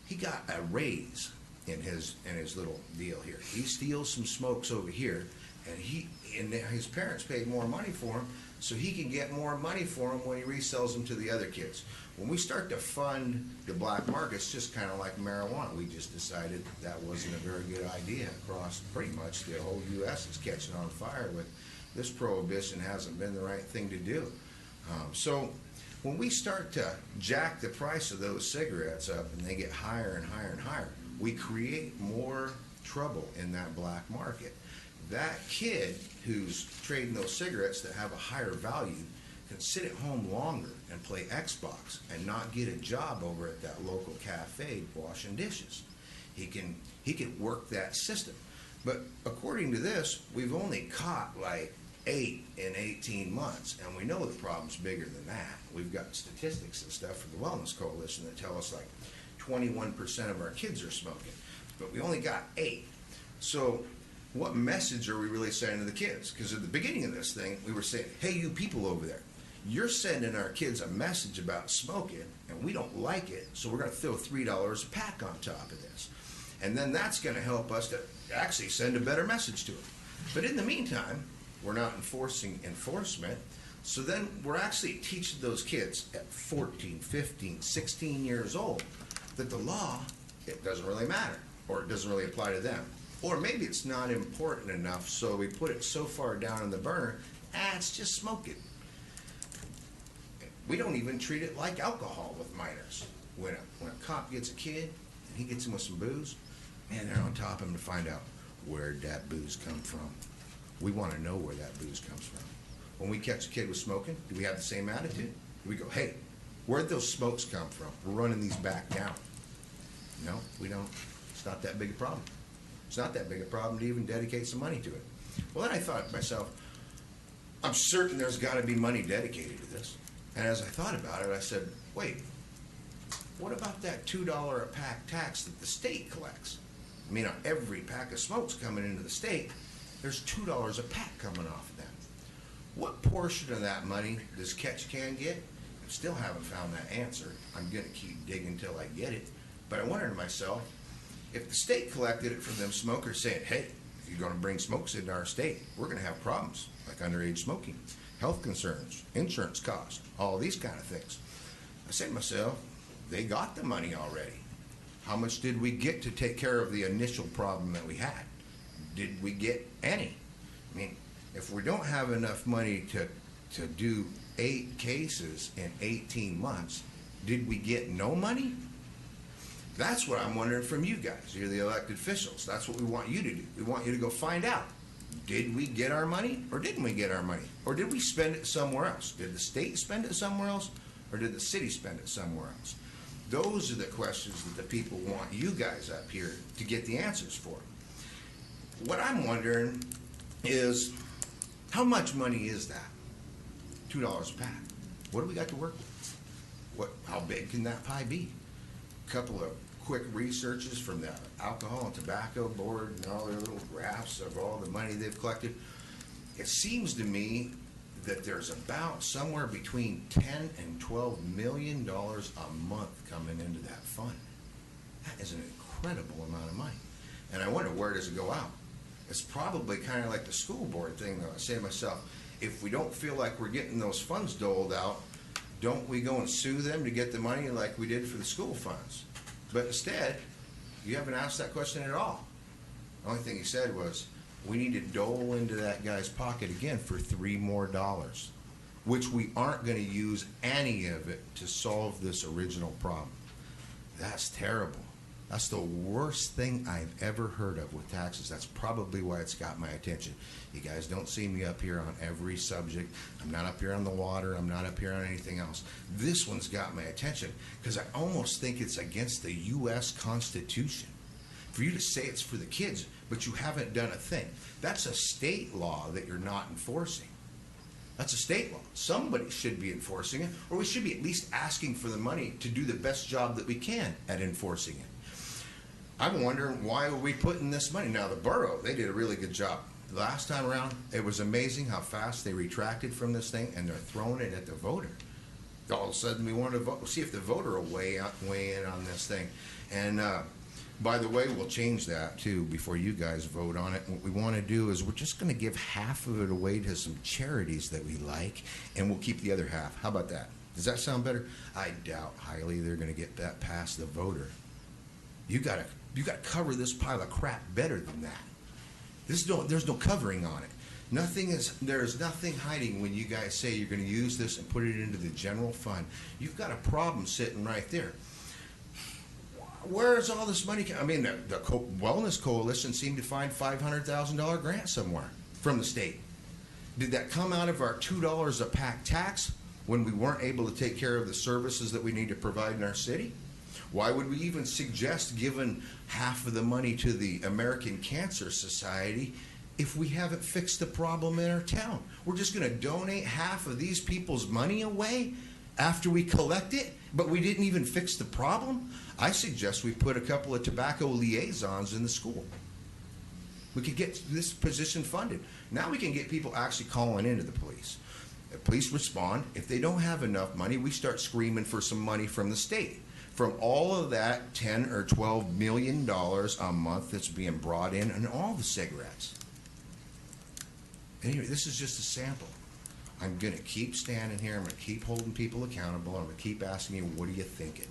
he got a raise in his little deal here. He steals some smokes over here, and his parents paid more money for him, so he can get more money for him when he resells them to the other kids. When we start to fund the black market, it's just kind of like marijuana. We just decided that wasn't a very good idea across pretty much the whole U.S. is catching on fire with this prohibition. Hasn't been the right thing to do. So when we start to jack the price of those cigarettes up and they get higher and higher and higher, we create more trouble in that black market. That kid who's trading those cigarettes that have a higher value can sit at home longer and play Xbox and not get a job over at that local cafe washing dishes. He can work that system. But according to this, we've only caught like 8 in 18 months, and we know the problem's bigger than that. We've got statistics and stuff from the Wellness Coalition that tell us like 21% of our kids are smoking, but we only got 8. So what message are we really sending to the kids? Because at the beginning of this thing, we were saying, hey, you people over there, you're sending our kids a message about smoking, and we don't like it, so we're going to throw $3 a pack on top of this. And then that's going to help us to actually send a better message to them. But in the meantime, we're not enforcing enforcement, so then we're actually teaching those kids at 14, 15, 16 years old that the law, it doesn't really matter, or it doesn't really apply to them. Or maybe it's not important enough, so we put it so far down in the burner, it's just smoking. We don't even treat it like alcohol with minors. When a cop gets a kid and he gets him with some booze, man, they're on top of him to find out where'd that booze come from. We want to know where that booze comes from. When we catch a kid with smoking, do we have the same attitude? Do we go, hey, where'd those smokes come from? We're running these back down. No, we don't. It's not that big a problem. It's not that big a problem to even dedicate some money to it. Well, then I thought to myself, I'm certain there's got to be money dedicated to this. And as I thought about it, I said, wait, what about that $2 a pack tax that the state collects? I mean, on every pack of smokes coming into the state, there's $2 a pack coming off of that. What portion of that money does Ketchikan get? I still haven't found that answer. I'm going to keep digging until I get it. But I wondered to myself, if the state collected it from them smokers saying, hey, if you're going to bring smokes into our state, we're going to have problems like underage smoking, health concerns, insurance costs, all these kind of things. I said to myself, they got the money already. How much did we get to take care of the initial problem that we had? Did we get any? I mean, if we don't have enough money to do 8 cases in 18 months, did we get no money? That's what I'm wondering from you guys. You're the elected officials. That's what we want you to do. We want you to go find out. Did we get our money or didn't we get our money? Or did we spend it somewhere else? Did the state spend it somewhere else or did the city spend it somewhere else? Those are the questions that the people want you guys up here to get the answers for. What I'm wondering is, how much money is that? $2 a pack. What do we got to work with? How big can that pie be? A couple of quick researches from the Alcohol and Tobacco Board and all their little graphs of all the money they've collected. It seems to me that there's about somewhere between $10 and $12 million a month coming into that fund. That is an incredible amount of money. And I wonder, where does it go out? It's probably kind of like the school board thing, though. I say to myself, if we don't feel like we're getting those funds doled out, don't we go and sue them to get the money like we did for the school funds? But instead, you haven't asked that question at all. The only thing he said was, we need to dole into that guy's pocket again for $3 more, which we aren't going to use any of it to solve this original problem. That's terrible. That's the worst thing I've ever heard of with taxes. That's probably why it's got my attention. You guys don't see me up here on every subject. I'm not up here on the water. I'm not up here on anything else. This one's got my attention because I almost think it's against the U.S. Constitution for you to say it's for the kids, but you haven't done a thing. That's a state law that you're not enforcing. That's a state law. Somebody should be enforcing it, or we should be at least asking for the money to do the best job that we can at enforcing it. I'm wondering why are we putting this money? Now, the borough, they did a really good job. Last time around, it was amazing how fast they retracted from this thing, and they're throwing it at the voter. All of a sudden, we want to vote, see if the voter will weigh in on this thing. And by the way, we'll change that, too, before you guys vote on it. What we want to do is we're just going to give half of it away to some charities that we like, and we'll keep the other half. How about that? Does that sound better? I doubt highly they're going to get that past the voter. You got to cover this pile of crap better than that. There's no covering on it. There's nothing hiding when you guys say you're going to use this and put it into the general fund. You've got a problem sitting right there. Where's all this money? I mean, the Wellness Coalition seemed to find $500,000 grant somewhere from the state. Did that come out of our $2 a pack tax when we weren't able to take care of the services that we need to provide in our city? Why would we even suggest giving half of the money to the American Cancer Society if we haven't fixed the problem in our town? We're just going to donate half of these people's money away after we collect it, but we didn't even fix the problem? I suggest we put a couple of tobacco liaisons in the school. We could get this position funded. Now we can get people actually calling into the police. The police respond. If they don't have enough money, we start screaming for some money from the state. From all of that $10 or $12 million a month that's being brought in and all the cigarettes. Anyway, this is just a sample. I'm going to keep standing here. I'm going to keep holding people accountable. I'm going to keep asking you, what are you thinking?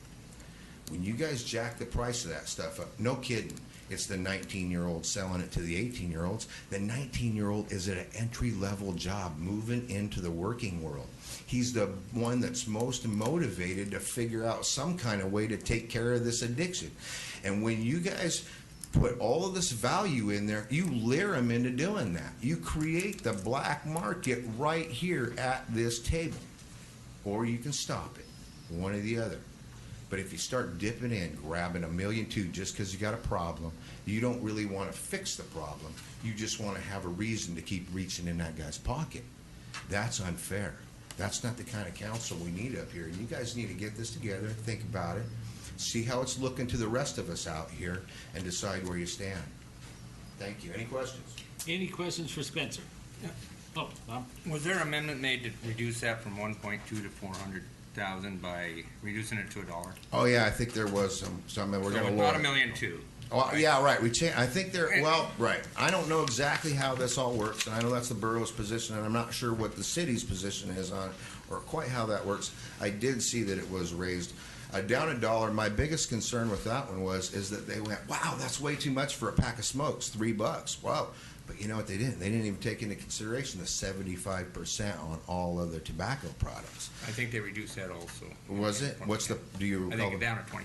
When you guys jack the price of that stuff up, no kidding, it's the 19-year-old selling it to the 18-year-olds. The 19-year-old is at an entry-level job moving into the working world. He's the one that's most motivated to figure out some kind of way to take care of this addiction. And when you guys put all of this value in there, you lure them into doing that. You create the black market right here at this table. Or you can stop it, one or the other. But if you start dipping in, grabbing $1.2 million just because you got a problem, you don't really want to fix the problem. You just want to have a reason to keep reaching in that guy's pocket. That's unfair. That's not the kind of council we need up here. You guys need to get this together, think about it, see how it's looking to the rest of us out here, and decide where you stand. Thank you. Any questions? Any questions for Spencer? Yeah. Oh, Bob? Was there an amendment made to reduce that from 1.2 to 400,000 by reducing it to $1? Oh yeah, I think there was some. We're So going to about lower. $1.2 million. Oh, yeah, right. I think they're, well, right. I don't know exactly how this all works, and I know that's the borough's position, and I'm not sure what the city's position is on it, or quite how that works. I did see that it was raised down $1. My biggest concern with that one is that they went, wow, that's way too much for a pack of smokes, $3. Wow. But you know what they didn't? They didn't even take into consideration the 75% on all other tobacco products. I think they reduced that also. Was it? What's the, do you recall? I think down to 25%.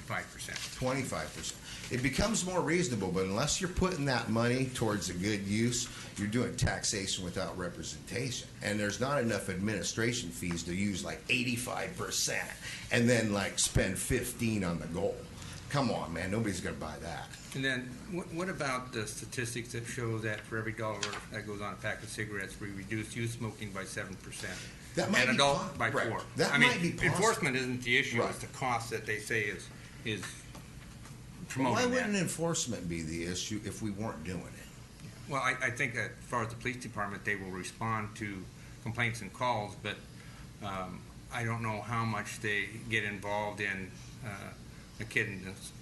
25%. It becomes more reasonable, but unless you're putting that money towards a good use, you're doing taxation without representation. And there's not enough administration fees to use like 85% and then like spend 15 on the goal. Come on, man. Nobody's going to buy that. And then, what about the statistics that show that for every $1 that goes on a pack of cigarettes, we reduce youth smoking by 7%? That might and be adult by right. 4%. That might be possible. Enforcement isn't the issue; Right. it's the cost that they say is Well, promoting why that. wouldn't enforcement be the issue if we weren't doing it? Well, I think that as far as the police department, they will respond to complaints and calls, but I don't know how much they get involved in a kid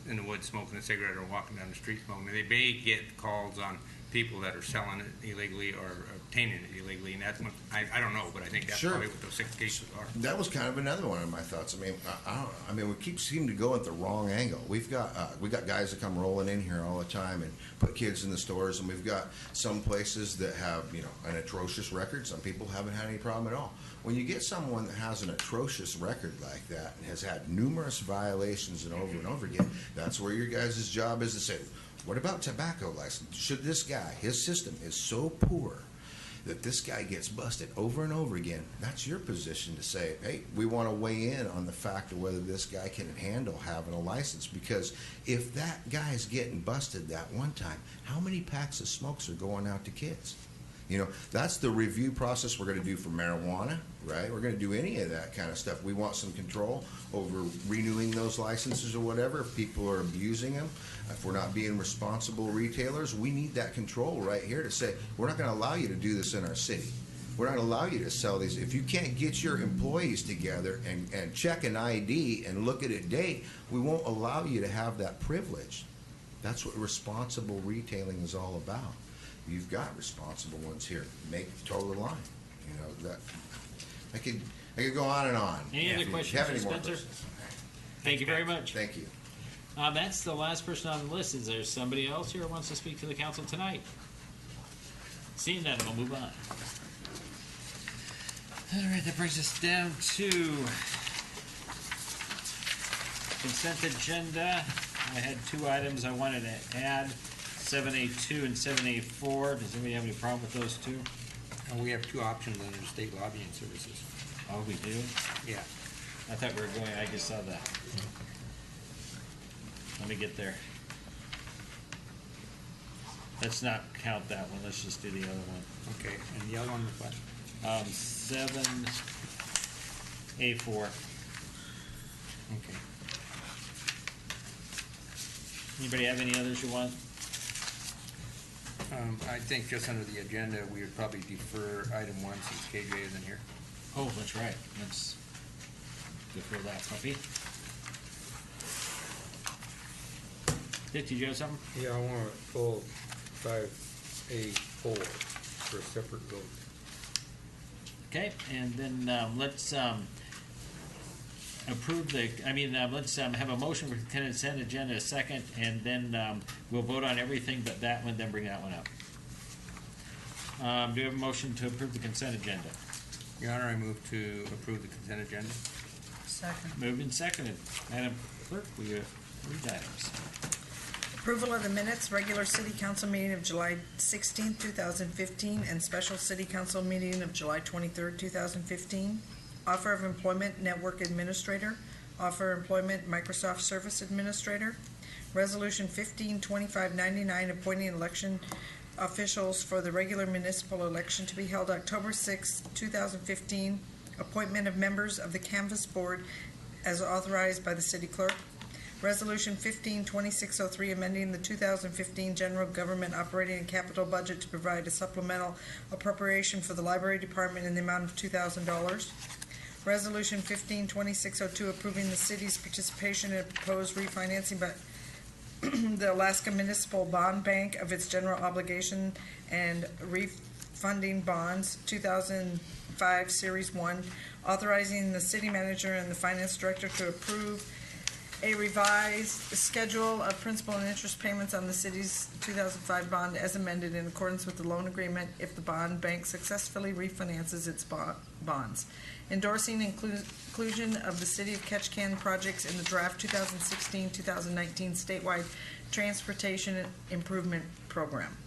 in the woods smoking a cigarette or walking down the street smoking. They may get calls on people that are selling it illegally or obtaining it illegally, and that's what, I don't know, but I think that's Sure. probably what those 6 cases are. That was kind of another one of my thoughts. I mean, we keep seeming to go at the wrong angle. We got guys that come rolling in here all the time and put kids in the stores, and we've got some places that have, an atrocious record. Some people haven't had any problem at all. When you get someone that has an atrocious record like that and has had numerous violations and over again, that's where your guys' job is to say, what about tobacco license? Should this guy, his system is so poor that this guy gets busted over and over again, that's your position to say, hey, we want to weigh in on the fact of whether this guy can handle having a license. Because if that guy's getting busted that one time, how many packs of smokes are going out to kids? That's the review process we're going to do for marijuana, right? We're going to do any of that kind of stuff. We want some control over renewing those licenses or whatever. If people are abusing them, if we're not being responsible retailers, we need that control right here to say, we're not going to allow you to do this in our city. We're not going to allow you to sell these. If you can't get your employees together and check an ID and look at a date, we won't allow you to have that privilege. That's what responsible retailing is all about. You've got responsible ones here. Toe the line. That I could go on and on. Any other questions for Spencer? Thank you very much. Thank you. That's the last person on the list. Is there somebody else here who wants to speak to the council tonight? Seeing that, we'll move on. All right, that brings us down to consent agenda. I had 2 items I wanted to add. 7A2 and 7A4. Does anybody have any problem with those 2? We have 2 options under state lobbying services. Oh, we do? Yeah. I thought we were going, I just saw that. Let me get there. Let's not count that one. Let's just do the other one. Okay, and the other one was what? 7A4. Okay. Anybody have any others you want? I think just under the agenda, we would probably defer item 1 since KJ isn't here. Oh, that's right. Let's defer that puppy. Dick, did you have something? Yeah, I want to pull 5A4 for a separate vote. Okay, and then let's approve let's have a motion for consent agenda a second, and then we'll vote on everything but that one, then bring that one up. Do we have a motion to approve the consent agenda? Your Honor, I move to approve the consent agenda. Second. Moved and seconded. Madam Clerk, will you read the items? Approval of the minutes, regular city council meeting of July 16, 2015, and special city council meeting of July 23, 2015. Offer of employment, network administrator. Offer of employment, Microsoft Service Administrator. Resolution 152599, appointing election officials for the regular municipal election to be held October 6, 2015. Appointment of members of the Canvass Board as authorized by the city clerk. Resolution 152603, amending the 2015 general government operating and capital budget to provide a supplemental appropriation for the library department in the amount of $2,000. Resolution 152602, approving the city's participation in a proposed refinancing by the Alaska Municipal Bond Bank of its general obligation and refunding bonds 2005 Series 1, authorizing the city manager and the finance director to approve a revised schedule of principal and interest payments on the city's 2005 bond as amended in accordance with the loan agreement if the bond bank successfully refinances its bonds. Endorsing inclusion of the City of Ketchikan projects in the draft 2016-2019 statewide transportation improvement program.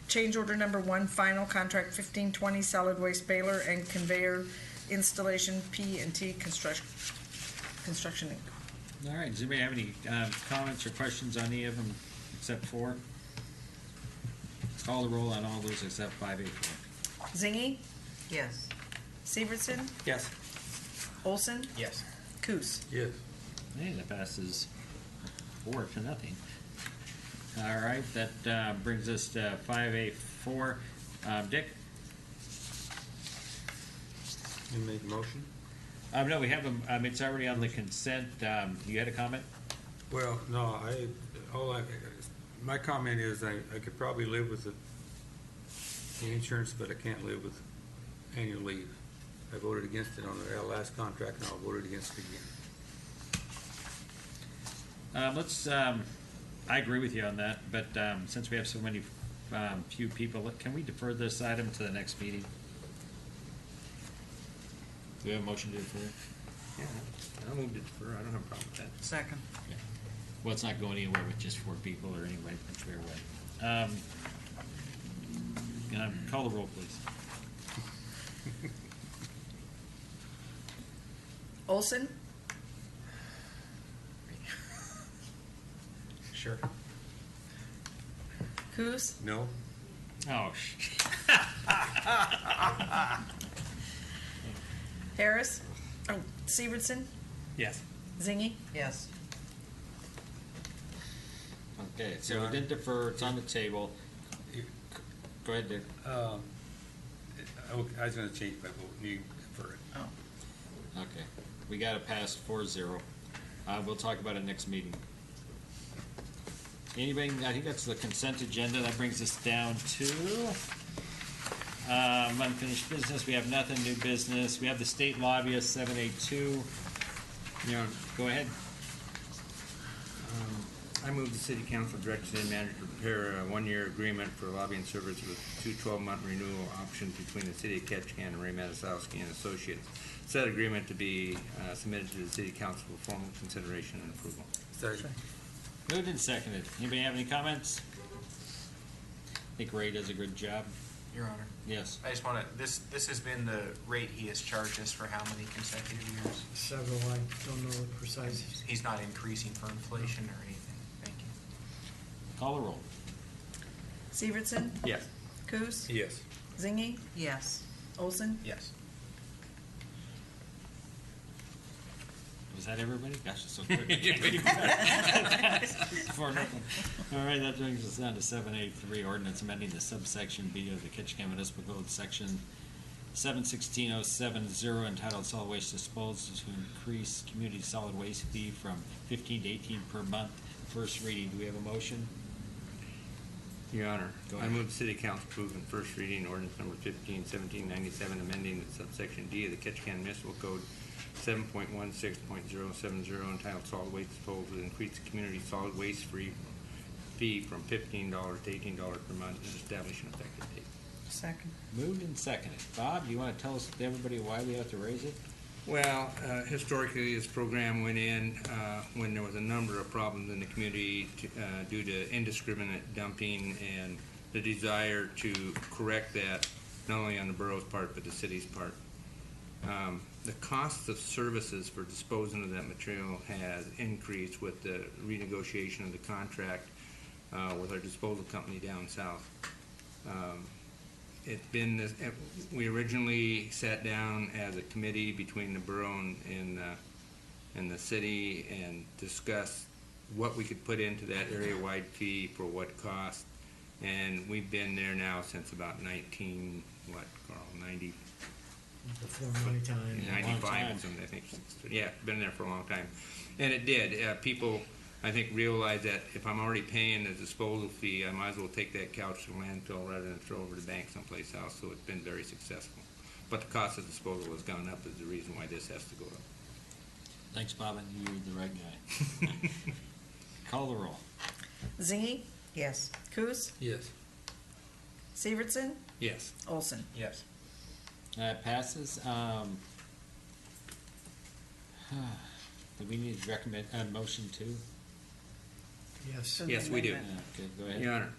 Change order number 1, final contract 1520 solid waste baler and conveyor installation P&T Construction Inc. All right, does anybody have any comments or questions on any of them except 4? Call the roll on all those except 5A4. Zingy, Yes. Severson, Yes. Olson, Yes. Coos. Yes. Hey, that passes 4-0. All right, that brings us to 5A4. Dick? You make a motion? No, we have them. It's already on the consent. You had a comment? Well, no, all I My comment is I could probably live with the insurance, but I can't live with annual leave. I voted against it on the last contract, and I'll vote against it again. I agree with you on that, but since we have so many few people, can we defer this item to the next meeting? Do we have a motion to defer? Yeah, I'll move to defer. I don't have a problem with that. Second. Okay. Well, it's not going anywhere with just 4 people or anybody from Fairway. Call the roll, please. Olson? Sure. Coos? No? Oh, Harris? Oh, Severson? Yes. Zingy? Yes. okay, so we didn't defer, it's on the table. Go ahead, Dick. I was gonna change my vote. You defer it. Oh. Okay, we got it passed 4-0. We'll talk about it next meeting. Anybody, I think that's the consent agenda. That brings us down to unfinished business. We have nothing, new business. We have the state lobbyist, 782. Go ahead. I move the city council direct city manager to prepare a 1-year agreement for lobbying service with 2 12-month renewal options between the city of Ketchikan and Ray Matusowski and Associates. Said agreement to be submitted to the city council for formal consideration and approval. Second. Moved and seconded. Anybody have any comments? I think Ray does a good job. Your Honor. Yes. I just want to, this has been the rate he has charged us for how many consecutive years? Several, I don't know the precise. He's not increasing for inflation or anything. Thank you. Call the roll. Severson? Yes. Coos? Yes. Zingy? Yes. Olson? Yes. Was that everybody? Gosh, it's so quick. 4-0. All right, that brings us down to 783, ordinance amending the subsection B of the Ketchikan Municipal Code, section 716.070, entitled Solid Waste Disposal, to increase community solid waste fee from 15 to 18 per month. First reading. Do we have a motion? Your Honor, Go I ahead. move the city council approve in first reading ordinance number 15-1797, amending the subsection D of the Ketchikan Municipal Code 7.16.070, entitled Solid Waste Disposal, to increase the community solid waste fee from $15 to $18 per month and establish an effective date. Second. Moved and seconded. Bob, do you want to tell us, everybody, why we have to raise it? Well, historically, this program went in when there was a number of problems in the community due to indiscriminate dumping and the desire to correct that, not only on the borough's part, but the city's part. The cost of services for disposing of that material has increased with the renegotiation of the contract with our disposal company down south. It's been this, we originally sat down as a committee between the borough and the city and discussed what we could put into that area-wide fee for what cost. And we've been there now since about 90. Before my time. 95 or something, I think. Yeah, been there for a long time. And it did. People, I think, realize that if I'm already paying the disposal fee, I might as well take that couch to landfill rather than throw over the bank someplace else. So it's been very successful. But the cost of disposal has gone up is the reason why this has to go up. Thanks, Bob, and you're the right guy. Call the roll. Zingy? Yes. Coos? Yes. Severson? Yes. Olson? Yes. That passes. Do we need to recommend a motion too? Yes. Yes, we do. Yeah, okay, go ahead. Your Honor,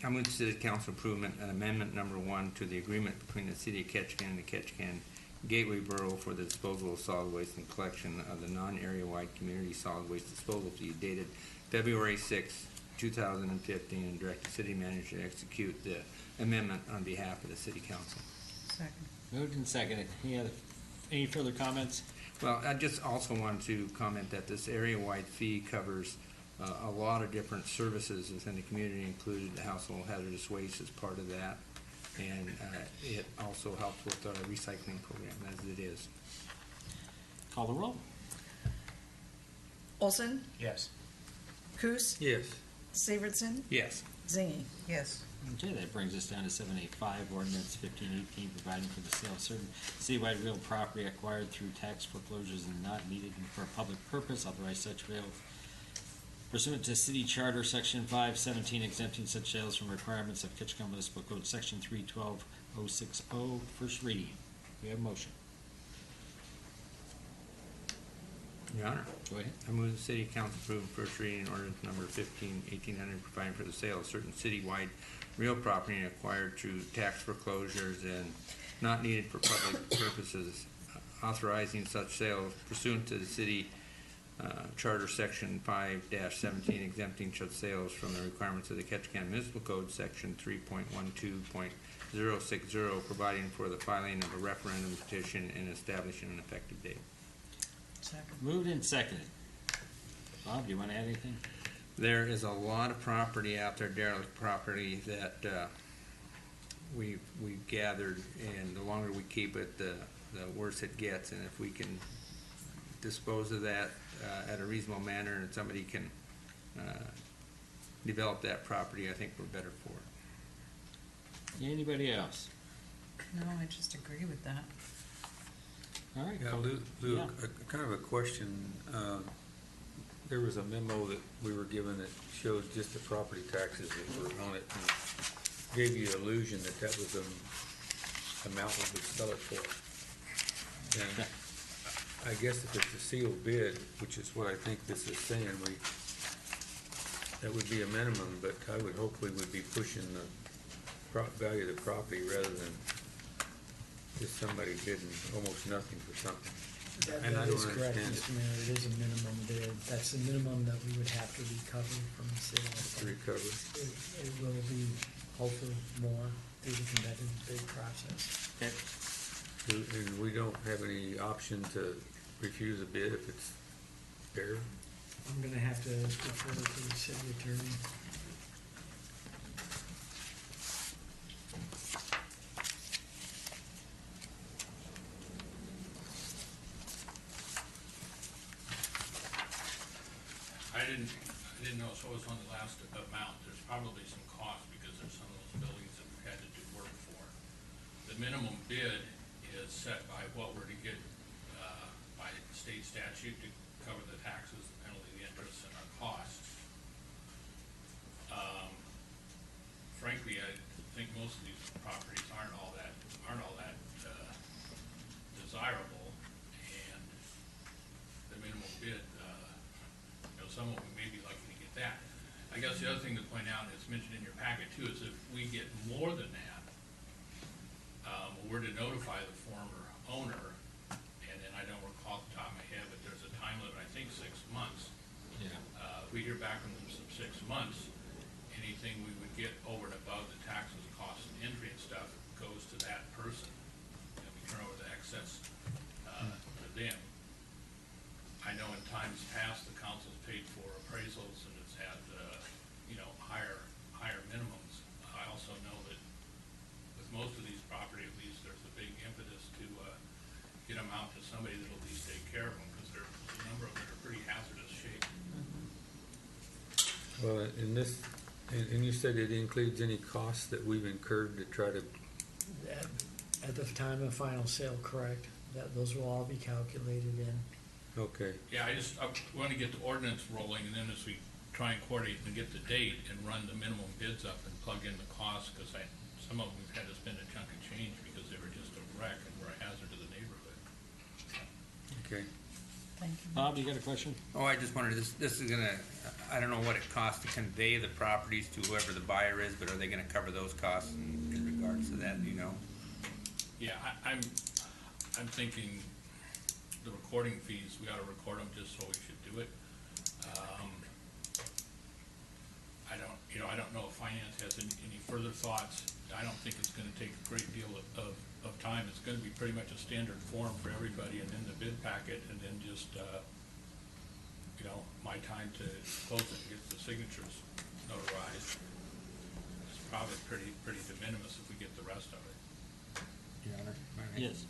I move to city council improvement and amendment number 1 to the agreement between the city of Ketchikan and the Ketchikan Gateway Borough for the disposal of solid waste and collection of the non-area-wide community solid waste disposal fee dated February 6, 2015, and direct the city manager to execute the amendment on behalf of the city council. Second. Moved and seconded. Any further comments? Well, I just also wanted to comment that this area-wide fee covers a lot of different services within the community, included the household hazardous waste as part of that, and it also helps with our recycling program as it is. Call the roll. Olson? Yes. Coos? Yes. Severson, Yes. Zingy. Yes. Okay, that brings us down to 785, ordinance 1518, providing for the sale of certain citywide real property acquired through tax foreclosures and not needed for a public purpose. Authorize such sales pursuant to city charter, section 517, exempting such sales from requirements of Ketchikan Municipal Code, section 312060, first reading. We have a motion. Your Honor. Go ahead. I move the city council approve first reading ordinance number 15/1800, providing for the sale of certain citywide real property acquired through tax foreclosures and not needed for public purposes, authorizing such sales pursuant to the city charter, section 5-17, exempting such sales from the requirements of the Ketchikan Municipal Code, section 3.12.060, providing for the filing of a referendum petition and establishing an effective date. Second. Moved and seconded. Bob, do you want to add anything? There is a lot of property out there, derelict property, that we've gathered, and the longer we keep it, the worse it gets. And if we can dispose of that at a reasonable manner, and somebody can develop that property, I think we're better for it. Anybody else? No, I just agree with that. All right. Yeah, Cole. Luke, Yeah. kind of a question. There was a memo that we were given that showed just the property taxes that were on it, and gave you the illusion that that was the amount we would sell it for. And I guess if it's a sealed bid, which is what I think this is saying, that would be a minimum, but I would hope we would be pushing the value of the property rather than just somebody bidding almost nothing for something. And I That don't is correct, understand Mr. Mayor. It is a minimum bid. That's the minimum that we would have to recover from the sale. to recover. It will be hopefully more through the competitive bid process. Okay. And we don't have any option to refuse a bid if it's fair? I'm gonna have to defer to the city attorney. I didn't know, so it was on the last amount, there's probably some cost because there's some of those buildings that we had to do work for. The minimum bid is set by what we're to get, by state statute to cover the taxes, the penalty, the interest, and our costs. Frankly, I think most of these properties aren't all that desirable, and the minimum bid, some of them may be lucky to get that. I guess the other thing to point out, it's mentioned in your packet too, is if we get more than that, we're to notify the former owner, and then I don't recall off the top of my head, but there's a time limit, I think 6 months. Yeah. If we hear back from them in 6 months, anything we would get over and above the taxes, costs, and entry and stuff goes to that person, and we turn over the excess to them. I know in times past, the council's paid for appraisals and it's had, higher minimums. I also know that with most of these property, at least, there's a big impetus to, get them out to somebody that'll at least take care of them, because there's a number of them that are pretty hazardous shape. Well, in this, and you said it includes any costs that we've incurred to try to, At the time of final sale, correct, those will all be calculated in. okay. Yeah, I want to get the ordinance rolling, and then as we try and coordinate and get the date and run the minimum bids up and plug in the costs, because some of them we've had to spend a chunk of change because they were just a wreck and were a hazard to the neighborhood. Okay. Thank you. Bob, you got a question? Oh, I just wondered, this is gonna, I don't know what it costs to convey the properties to whoever the buyer is, but are they gonna cover those costs in regards to that, do you know? Yeah, I'm thinking the recording fees, we ought to record them just so we should do it. I don't know if finance has any further thoughts. I don't think it's gonna take a great deal of time. It's gonna be pretty much a standard form for everybody, and then the bid packet, and then just, my time to close it and get the signatures notarized. It's probably pretty de minimis if we get the rest of it. Your Honor? Yes.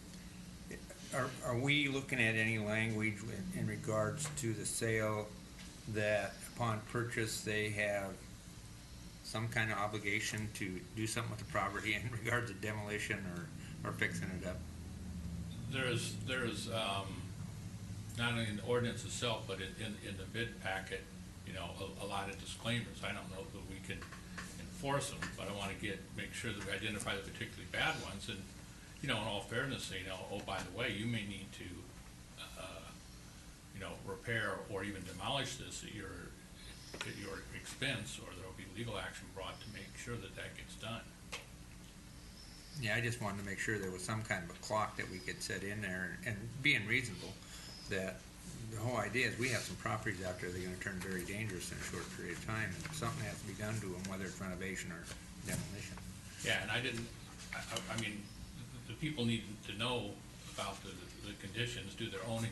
Are we looking at any language in regards to the sale that upon purchase they have some kind of obligation to do something with the property in regards to demolition or fixing it up? There's, not only in the ordinance itself, but in the bid packet, you know, a lot of disclaimers. I don't know that we can enforce them, but I want to make sure that we identify the particularly bad ones, and, you know, in all fairness, say, you know, oh, by the way, you may need to, you know, repair or even demolish this at your expense, or there'll be legal action brought to make sure that that gets done. Yeah, I just wanted to make sure there was some kind of a clock that we could set in there, and being reasonable, that the whole idea is we have some properties out there that are gonna turn very dangerous in a short period of time, and something has to be done to them, whether it's renovation or demolition. Yeah, and I mean, the people need to know about the conditions, do their own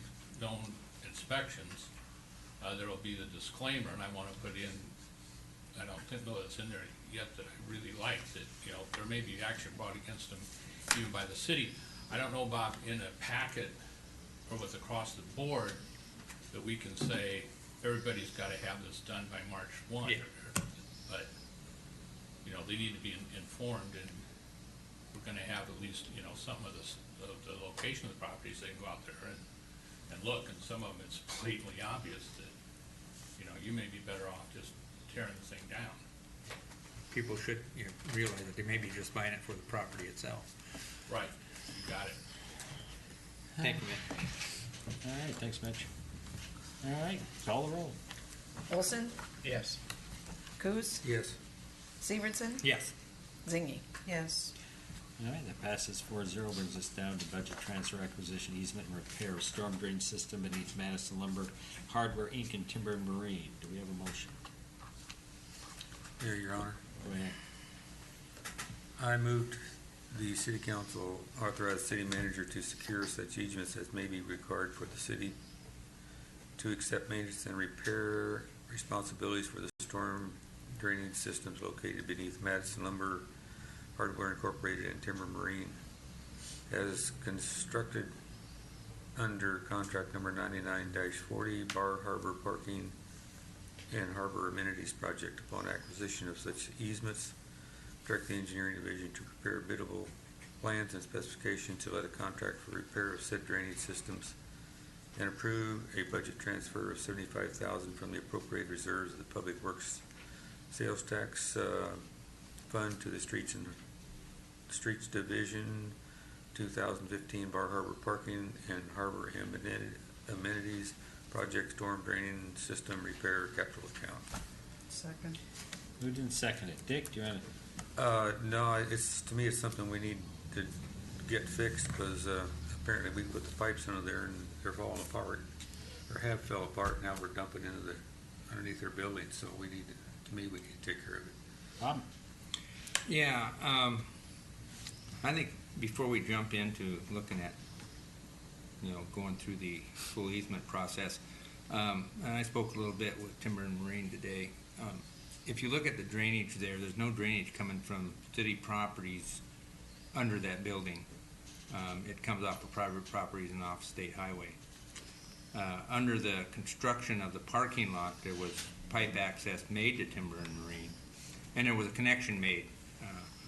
inspections. There will be the disclaimer, and I want to put in, I don't think, no, it's in there yet, that I really like, that, you know, there may be action brought against them even by the city. I don't know about in a packet or with across the board that we can say, everybody's got to have this done by March 1. Yeah. But, you know, they need to be informed, and we're going to have at least, you know, some of the location of the properties. They can go out there and look, and some of them it's blatantly obvious that, you know, you may be better off just tearing the thing down. People should, you know, realize that they may be just buying it for the property itself. Right, you got it. Thank you, Mitch. All right, thanks, Mitch. All right, call the roll. Olson? Yes. Coos? Yes. Severson? Yes. Zingy? Yes. All right, that passes 4-0, brings us down to budget transfer, acquisition, easement, and repair of storm drain system beneath Madison Lumber Hardware, Inc. and Timber and Marine. Do we have a motion? Here, Your Honor. Go ahead. I moved the city council authorize city manager to secure such easements as may be required for the city to accept maintenance and repair responsibilities for the storm drainage systems located beneath Madison Lumber Hardware Incorporated and Timber Marine as constructed under contract number 99-40 Bar Harbor Parking and Harbor Amenities Project. Upon acquisition of such easements, direct the engineering division to prepare biddable plans and specifications to let a contract for repair of said drainage systems and approve a budget transfer of $75,000 from the appropriated reserves of the Public Works Sales Tax Fund to the Streets Division 2015 Bar Harbor Parking and Harbor Amenities Project Storm Draining System Repair Capital Account. Second. Moved and seconded. Dick, do you want to? No, to me, it's something we need to get fixed, because apparently we put the pipes under there and they're falling apart, or have fell apart. Now we're dumping into underneath their building, so we need to me, we need to take care of it. Bob? Yeah, I think before we jump into looking at, you know, going through the full easement process, and I spoke a little bit with Timber and Marine today. If you look at the drainage there's no drainage coming from city properties under that building. It comes off of private properties and off state highway. Under the construction of the parking lot, there was pipe access made to Timber and Marine, and there was a connection made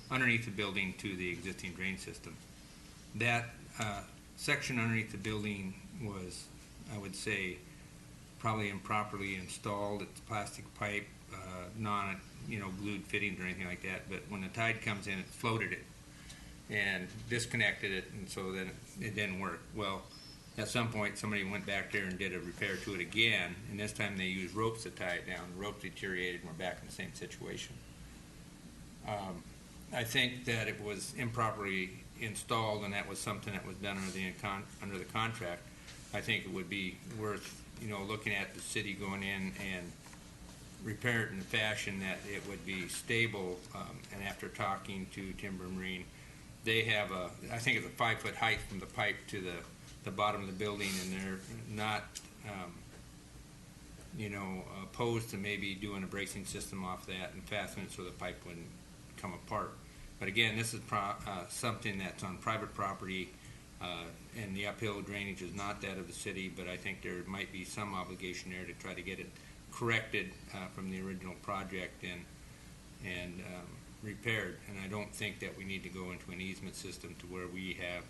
underneath the building to the existing drain system. That section underneath the building was, I would say, probably improperly installed. It's plastic pipe, not, you know, glued fittings or anything like that. But when the tide comes in, it floated it and disconnected it, and so then it didn't work. Well, at some point, somebody went back there and did a repair to it again, and this time they used ropes to tie it down. The ropes deteriorated, and we're back in the same situation. I think that it was improperly installed, and that was something that was done under the contract. I think it would be worth, you know, looking at the city going in and repair it in a fashion that it would be stable. And after talking to Timber Marine, they have I think it's a 5-foot height from the pipe to the bottom of the building, and they're not, you know, opposed to maybe doing a bracing system off that and fasten it so the pipe wouldn't come apart. But again, this is something that's on private property, and the uphill drainage is not that of the city, but I think there might be some obligation there to try to get it corrected from the original project. And and repaired. And I don't think that we need to go into an easement system to where we have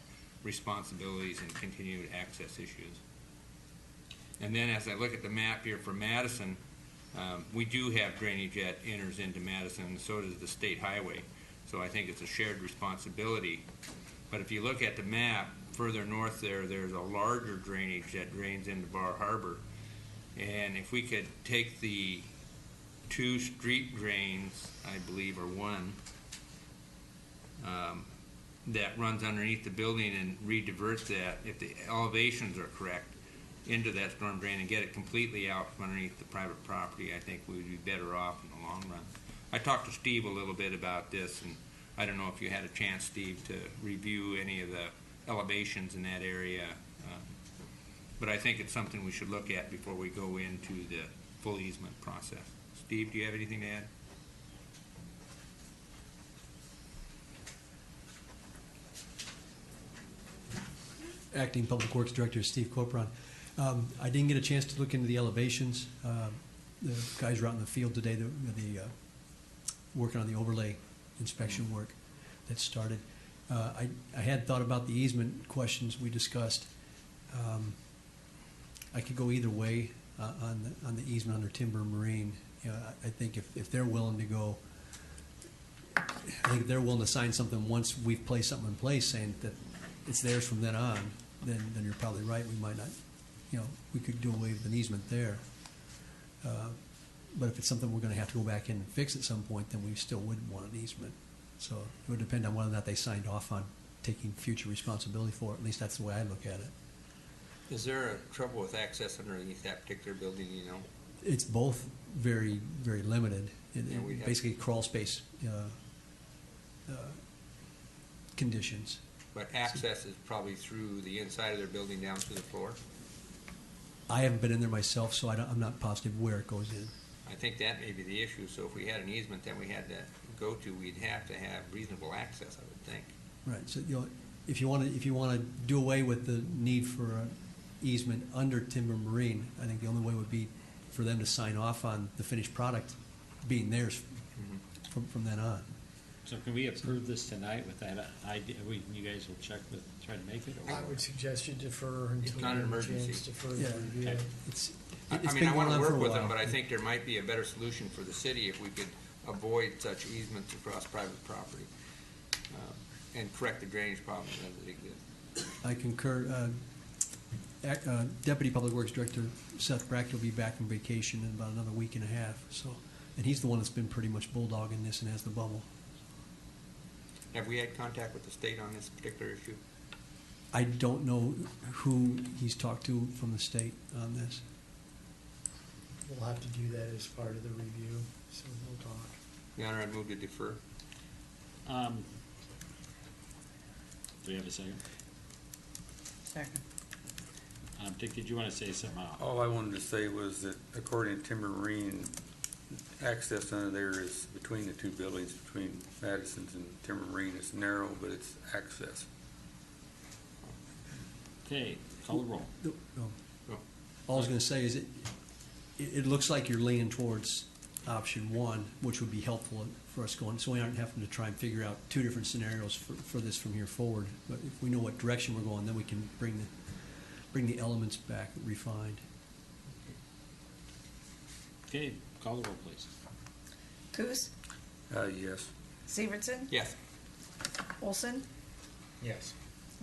responsibilities and continued access issues. And then as I look at the map here for Madison, we do have drainage that enters into Madison, and so does the state highway. So I think it's a shared responsibility. But if you look at the map, further north there's a larger drainage that drains into Bar Harbor. And if we could take the 2 street drains, I believe, or one, that runs underneath the building and re-divert that, if the elevations are correct, into that storm drain and get it completely out from underneath the private property, I think we would be better off in the long run. I talked to Steve a little bit about this, and I don't know if you had a chance, Steve, to review any of the elevations in that area, but I think it's something we should look at before we go into the full easement process. Steve, do you have anything to add? Acting Public Works Director Steve Corporon. I didn't get a chance to look into the elevations. The guys were out in the field today, working on the overlay inspection work that started. I had thought about the easement questions we discussed. I could go either way on the easement under Timber Marine. You know, I think if they're willing to go, I think if they're willing to sign something once we've placed something in place saying that it's theirs from then on, then you're probably right. We might not, you know, we could do away with an easement there. But if it's something we're going to have to go back in and fix at some point, then we still wouldn't want an easement. So it would depend on whether or not they signed off on taking future responsibility for it. At least that's the way I look at it. Is there a trouble with access underneath that particular building, you know? It's both very, very limited. Yeah, we have- Basically crawl space conditions. But access is probably through the inside of their building down to the floor? I haven't been in there myself, so I'm not positive where it goes in. I think that may be the issue. So if we had an easement that we had to go to, we'd have to have reasonable access, I would think. Right. So if you want to do away with the need for an easement under Timber Marine, I think the only way would be for them to sign off on the finished product being theirs from then on. So can we approve this tonight with that idea? You guys will check with, try to make it? Or? I would suggest you defer It's until not you an have a emergency. chance to further Yeah. review it. I I want to work with them, but I think there might be a better solution for the city if we could avoid such easements across private property and correct the drainage problem as it exists. I concur. Deputy Public Works Director Seth Brack will be back from vacation in about another week and a half. So, and he's the one that's been pretty much bulldogging this and has the bubble. Have we had contact with the state on this particular issue? I don't know who he's talked to from the state on this. We'll have to do that as part of the review, so we'll talk. Your Honor, I'd move to defer. Do we have a second? Second. Dick, did you want to say something else? Oh. All I wanted to say was that according to Timber Marine, access under there is between the two buildings, between Madison's and Timber Marine. It's narrow, but it's access. Okay, call the roll. All I was going to say is it looks like you're leaning towards option one, which would be helpful for us going, so we aren't having to try and figure out two different scenarios for this from here forward. But if we know what direction we're going, then we can bring the elements back refined. Okay, call the roll, please. Coos? Yes. Severson? Yes. Olson? Yes.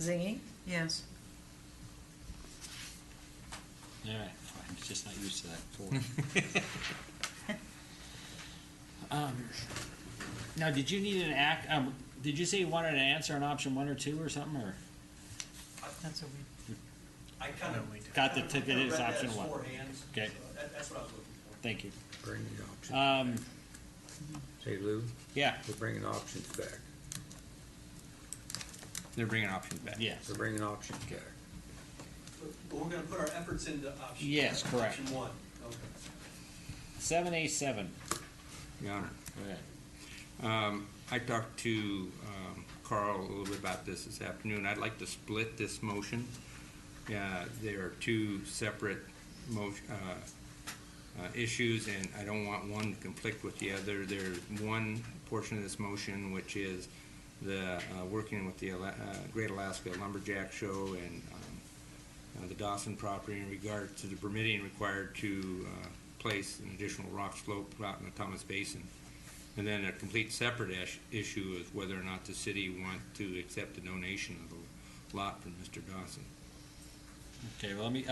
Zingy? Yes. All right, fine, just not used to that before. Now, did you need did you say you wanted an answer on option 1 or 2 or something, or? That's what we. I kind of Got the ticket as option 1. Okay. That's what I was looking for. Thank you. Bring the options. Hey, Lou? Yeah. We're bringing options back. They're bringing options back. Yes. We're bringing options back. But we're gonna put our efforts into option. Yes, correct. Option 1, okay. 7A7. Your Honor. Go ahead. I talked to Carl a little bit about this afternoon. I'd like to split this motion. There are two separate issues, and I don't want one to conflict with the other. There's one portion of this motion which is the working with the Great Alaska Lumberjack Show and the Dawson property in regard to the permitting required to place an additional rock slope out in the Thomas Basin. And then a complete separate issue is whether or not the city want to accept a donation of the lot from Mr. Dawson. Okay, well, let me,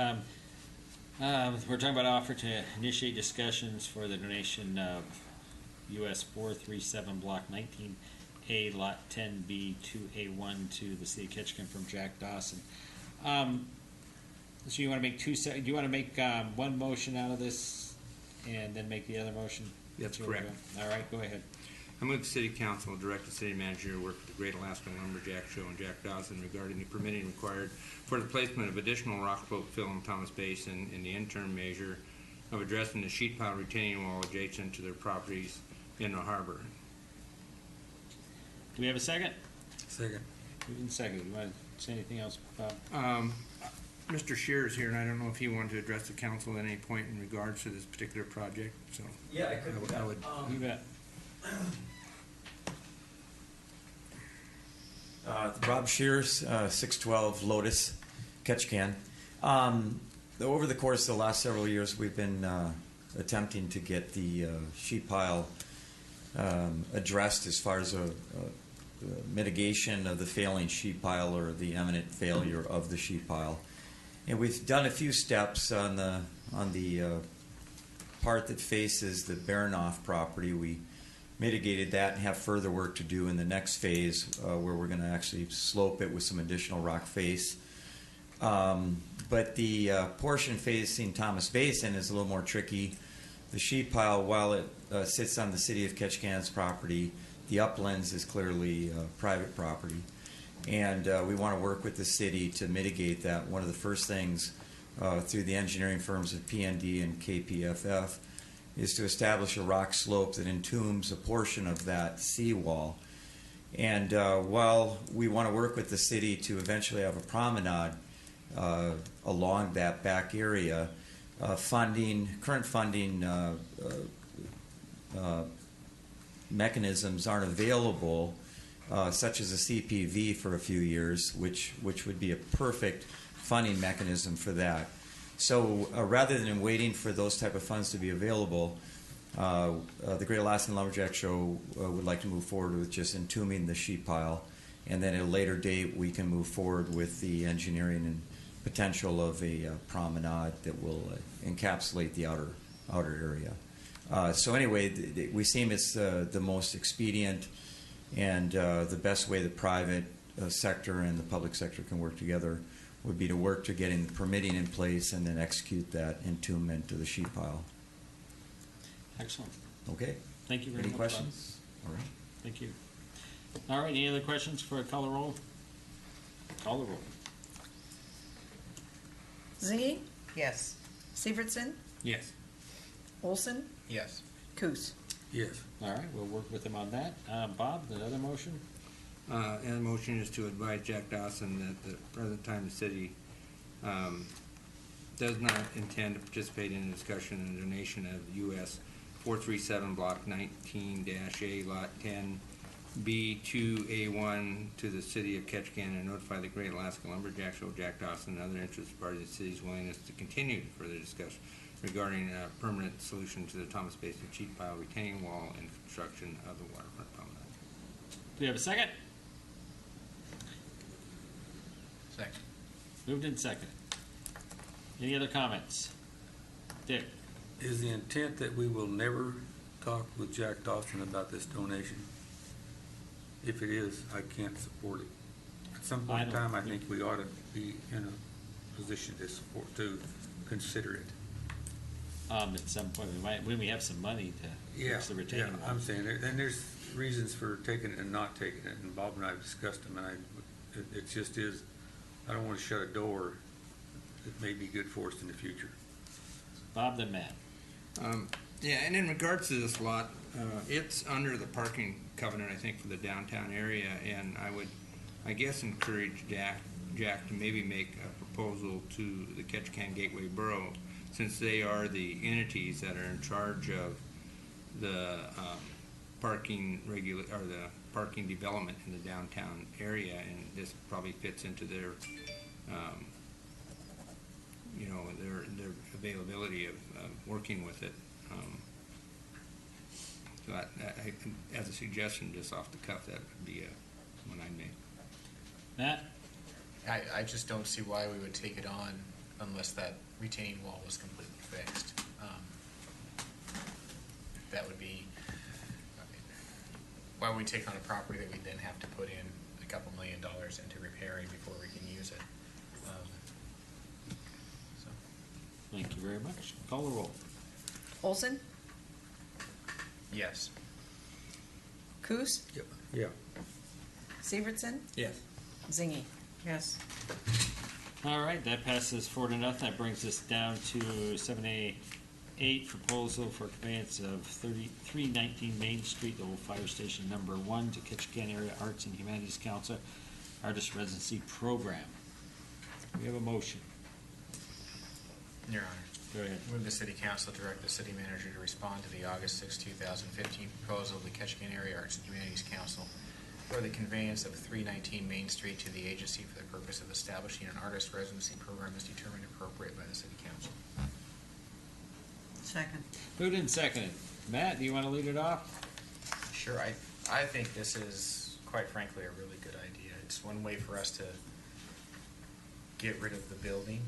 we're talking about offer to initiate discussions for the donation of US 437 Block 19A Lot 10B 2A1 to the city of Ketchikan from Jack Dawson. So you want to make do you want to make one motion out of this and then make the other motion? That's correct. All right, go ahead. I move the city council direct the city manager to work with the Great Alaska Lumberjack Show and Jack Dawson regarding the permitting required for the placement of additional rock slope fill in Thomas Basin in the interim measure of addressing the sheet pile retaining wall adjacent to their properties in the harbor. Do we have a second? Second. Second. Do you want to say anything else, Bob? Mr. Scheer is here, and I don't know if he wanted to address the council at any point in regards to this particular project. So yeah, I could. I would. You bet. Rob Shears, 612 Lotus, Ketchikan. Over the course of the last several years, we've been attempting to get the sheet pile addressed as far as a mitigation of the failing sheet pile or the imminent failure of the sheet pile. And we've done a few steps on the part that faces the Baranoff property. We mitigated that and have further work to do in the next phase where we're going to actually slope it with some additional rock face. But the portion facing Thomas Basin is a little more tricky. The sheet pile, while it sits on the city of Ketchikan's property, the uplands is clearly private property. And we want to work with the city to mitigate that. One of the first things through the engineering firms of PND and KPFF is to establish a rock slope that entombs a portion of that seawall. And while we want to work with the city to eventually have a promenade along that back area, current funding mechanisms aren't available, such as a CPV for a few years, which would be a perfect funding mechanism for that. So rather than waiting for those type of funds to be available, the Great Alaskan Lumberjack Show would like to move forward with just entombing the sheet pile, and then at a later date we can move forward with the engineering and potential of a promenade that will encapsulate the outer area. So anyway, we seem it's the most expedient and the best way the private sector and the public sector can work together would be to work to getting the permitting in place and then execute that entombment of the sheet pile. Excellent. Okay. Thank you very much. Any questions? All right. Thank you. All right, any other questions for a call the roll? Call the roll. Zingy? Yes. Severson? Yes. Olson? Yes. Coos? Yes. All right, we'll work with them on that. Bob, the other motion? And the motion is to advise Jack Dawson that at the present time the city does not intend to participate in a discussion and donation of US 437 Block 19-A Lot 10B2A1 to the city of Ketchikan and notify the Great Alaska Lumberjack Show, Jack Dawson, and other interested parties of the city's willingness to continue further discussion regarding a permanent solution to the Thomas Basin sheet pile retaining wall and construction of the waterfront promenade. Do we have a second? Second. Moved in second. Any other comments? Dick? Is the intent that we will never talk with Jack Dawson about this donation? If it is, I can't support it. At some point in time, I think we ought to be in a position to support, to consider it. At some point, when we have some money to fix the retaining wall. I'm saying, and there's reasons for taking it and not taking it, and Bob and I have discussed them, and it just is, I don't want to shut a door that may be good for us in the future. Bob, then Matt. Yeah, and in regards to this lot, it's under the parking covenant, I think, for the downtown area, and I would, I guess, encourage Jack to maybe make a proposal to the Ketchikan Gateway Borough since they are the entities that are in charge of the parking or the parking development in the downtown area, and this probably fits into their, their availability of working with it. So as a suggestion, just off the cuff, that would be one I'd make. Matt? I just don't see why we would take it on unless that retaining wall was completely fixed. That would be, why would we take on a property that we then have to put in a couple $1 million into repairing before we can use it? Thank you very much. Call the roll. Olson? Yes. Coos? Yep. Yeah. Severson? Yes. Zingy? Yes. All right, that passes 4-0. That brings us down to 7A8, proposal for conveyance of 3319 Main Street, the old fire station number 1 to Ketchikan Area Arts and Humanities Council Artist Residency Program. We have a motion. Your Honor. Go ahead. Move the City Council direct the City Manager to respond to the August 6, 2015 proposal of the Ketchikan Area Arts and Humanities Council for the conveyance of 319 Main Street to the agency for the purpose of establishing an artist residency program as determined appropriate by the City Council. Second. Moved and seconded. Matt, do you want to lead it off? Sure. I think this is, quite frankly, a really good idea. It's one way for us to get rid of the building.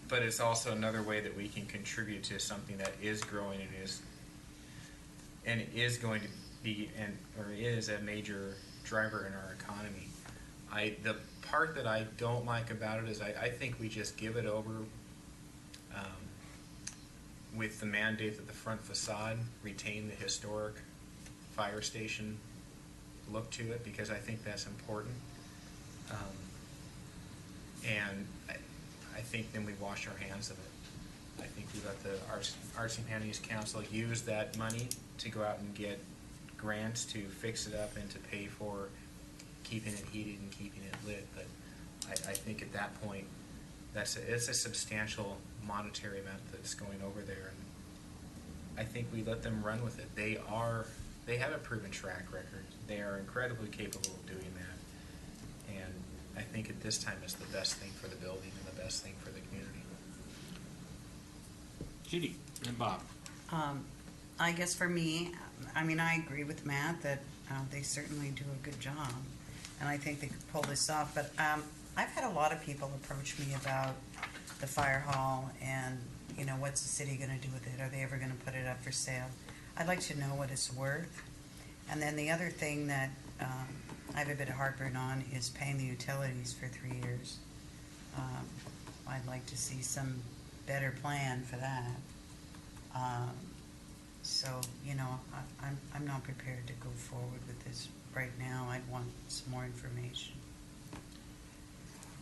But it's also another way that we can contribute to something that is growing and is going to be or is a major driver in our economy. The part that I don't like about it is I think we just give it over with the mandate that the front facade retain the historic fire station look to it, because I think that's important. And I think then we wash our hands of it. I think we let the Arts and Humanities Council use that money to go out and get grants to fix it up and to pay for keeping it heated and keeping it lit. But I think at that point, it's a substantial monetary amount that's going over there, and I think we let them run with it. They have a proven track record. They are incredibly capable of doing that, and I think at this time it's the best thing for the building and the best thing for the community. Judy and Bob. I guess for me, I mean, I agree with Matt that they certainly do a good job, and I think they could pull this off. But I've had a lot of people approach me about the fire hall and, what's the city going to do with it? Are they ever going to put it up for sale? I'd like to know what it's worth. And then the other thing that I have a bit of heartburn on is paying the utilities for 3 years. I'd like to see some better plan for that. So, I'm not prepared to go forward with this right now. I'd want some more information.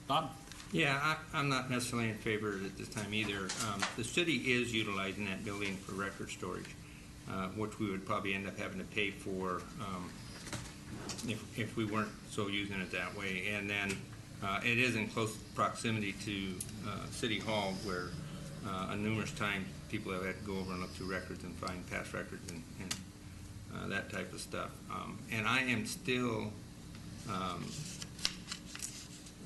Bob? Yeah, I'm not necessarily in favor of it at this time either. The city is utilizing that building for record storage, which we would probably end up having to pay for if we weren't so using it that way. And then it is in close proximity to City Hall, where numerous times people have had to go over and look through records and find past records and that type of stuff. And I am still,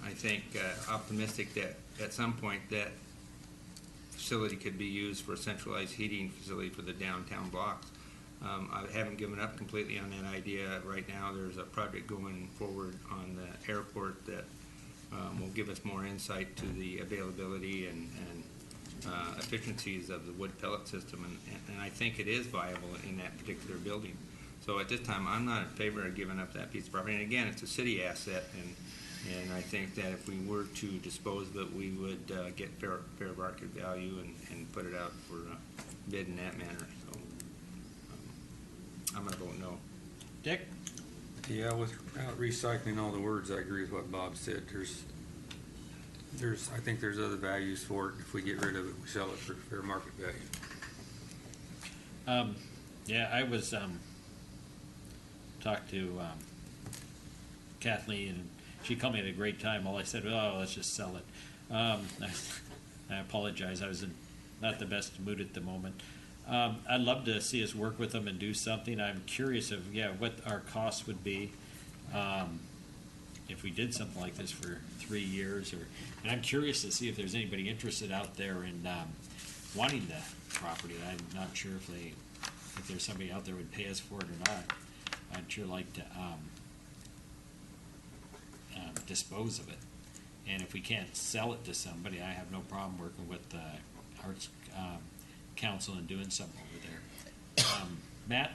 I think, optimistic that at some point that facility could be used for a centralized heating facility for the downtown blocks. I haven't given up completely on that idea. Right now there's a project going forward on the airport that will give us more insight to the availability and efficiencies of the wood pellet system, and I think it is viable in that particular building. So at this time, I'm not in favor of giving up that piece of property. And again, it's a city asset, and I think that if we were to dispose of it, we would get fair market value and put it out for bid in that manner. So I'm going to vote no. Dick? Yeah, without recycling all the words, I agree with what Bob said. I think there's other values for it. If we get rid of it, we sell it for fair market value. Yeah, I was talked to Kathleen, and she called me at a great time. All I said, let's just sell it. I apologize, I was in not the best mood at the moment. I'd love to see us work with them and do something. I'm curious of, what our costs would be if we did something like this for 3 years. And I'm curious to see if there's anybody interested out there in wanting the property. I'm not sure if there's somebody out there who would pay us for it or not. I'd sure like to dispose of it. And if we can't sell it to somebody, I have no problem working with the Arts Council and doing something over there. Matt?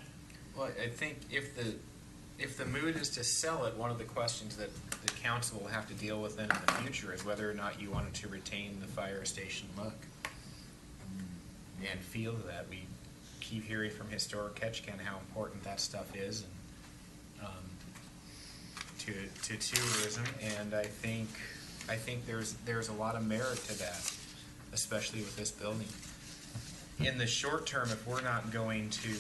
Well, I think if the mood is to sell it, one of the questions that the council will have to deal with then in the future is whether or not you wanted to retain the fire station look and feel that. We keep hearing from Historic Ketchikan how important that stuff is to tourism, and I think there's a lot of merit to that, especially with this building. In the short term, if we're not going to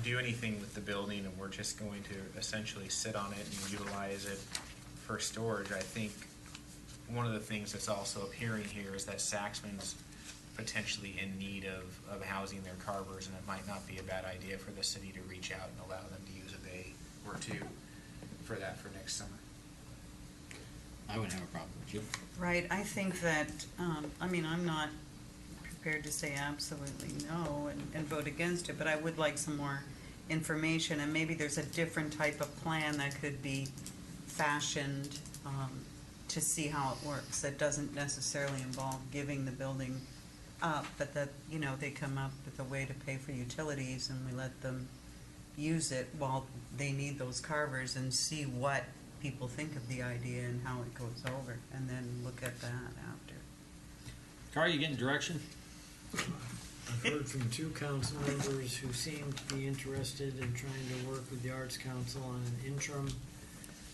do anything with the building and we're just going to essentially sit on it and utilize it for storage, I think one of the things that's also appearing here is that Saxman's potentially in need of housing their carvers, and it might not be a bad idea for the city to reach out and allow them to use a bay or two for that for next summer. I wouldn't have a problem with you. Right, I think that, I'm not prepared to say absolutely no and vote against it, but I would like some more information, and maybe there's a different type of plan that could be fashioned to see how it works, that doesn't necessarily involve giving the building up, but that, they come up with a way to pay for utilities and we let them use it while they need those carvers, and see what people think of the idea and how it goes over, and then look at that after. Carl, you getting direction? I've heard from 2 council members who seem to be interested in trying to work with the Arts Council on an interim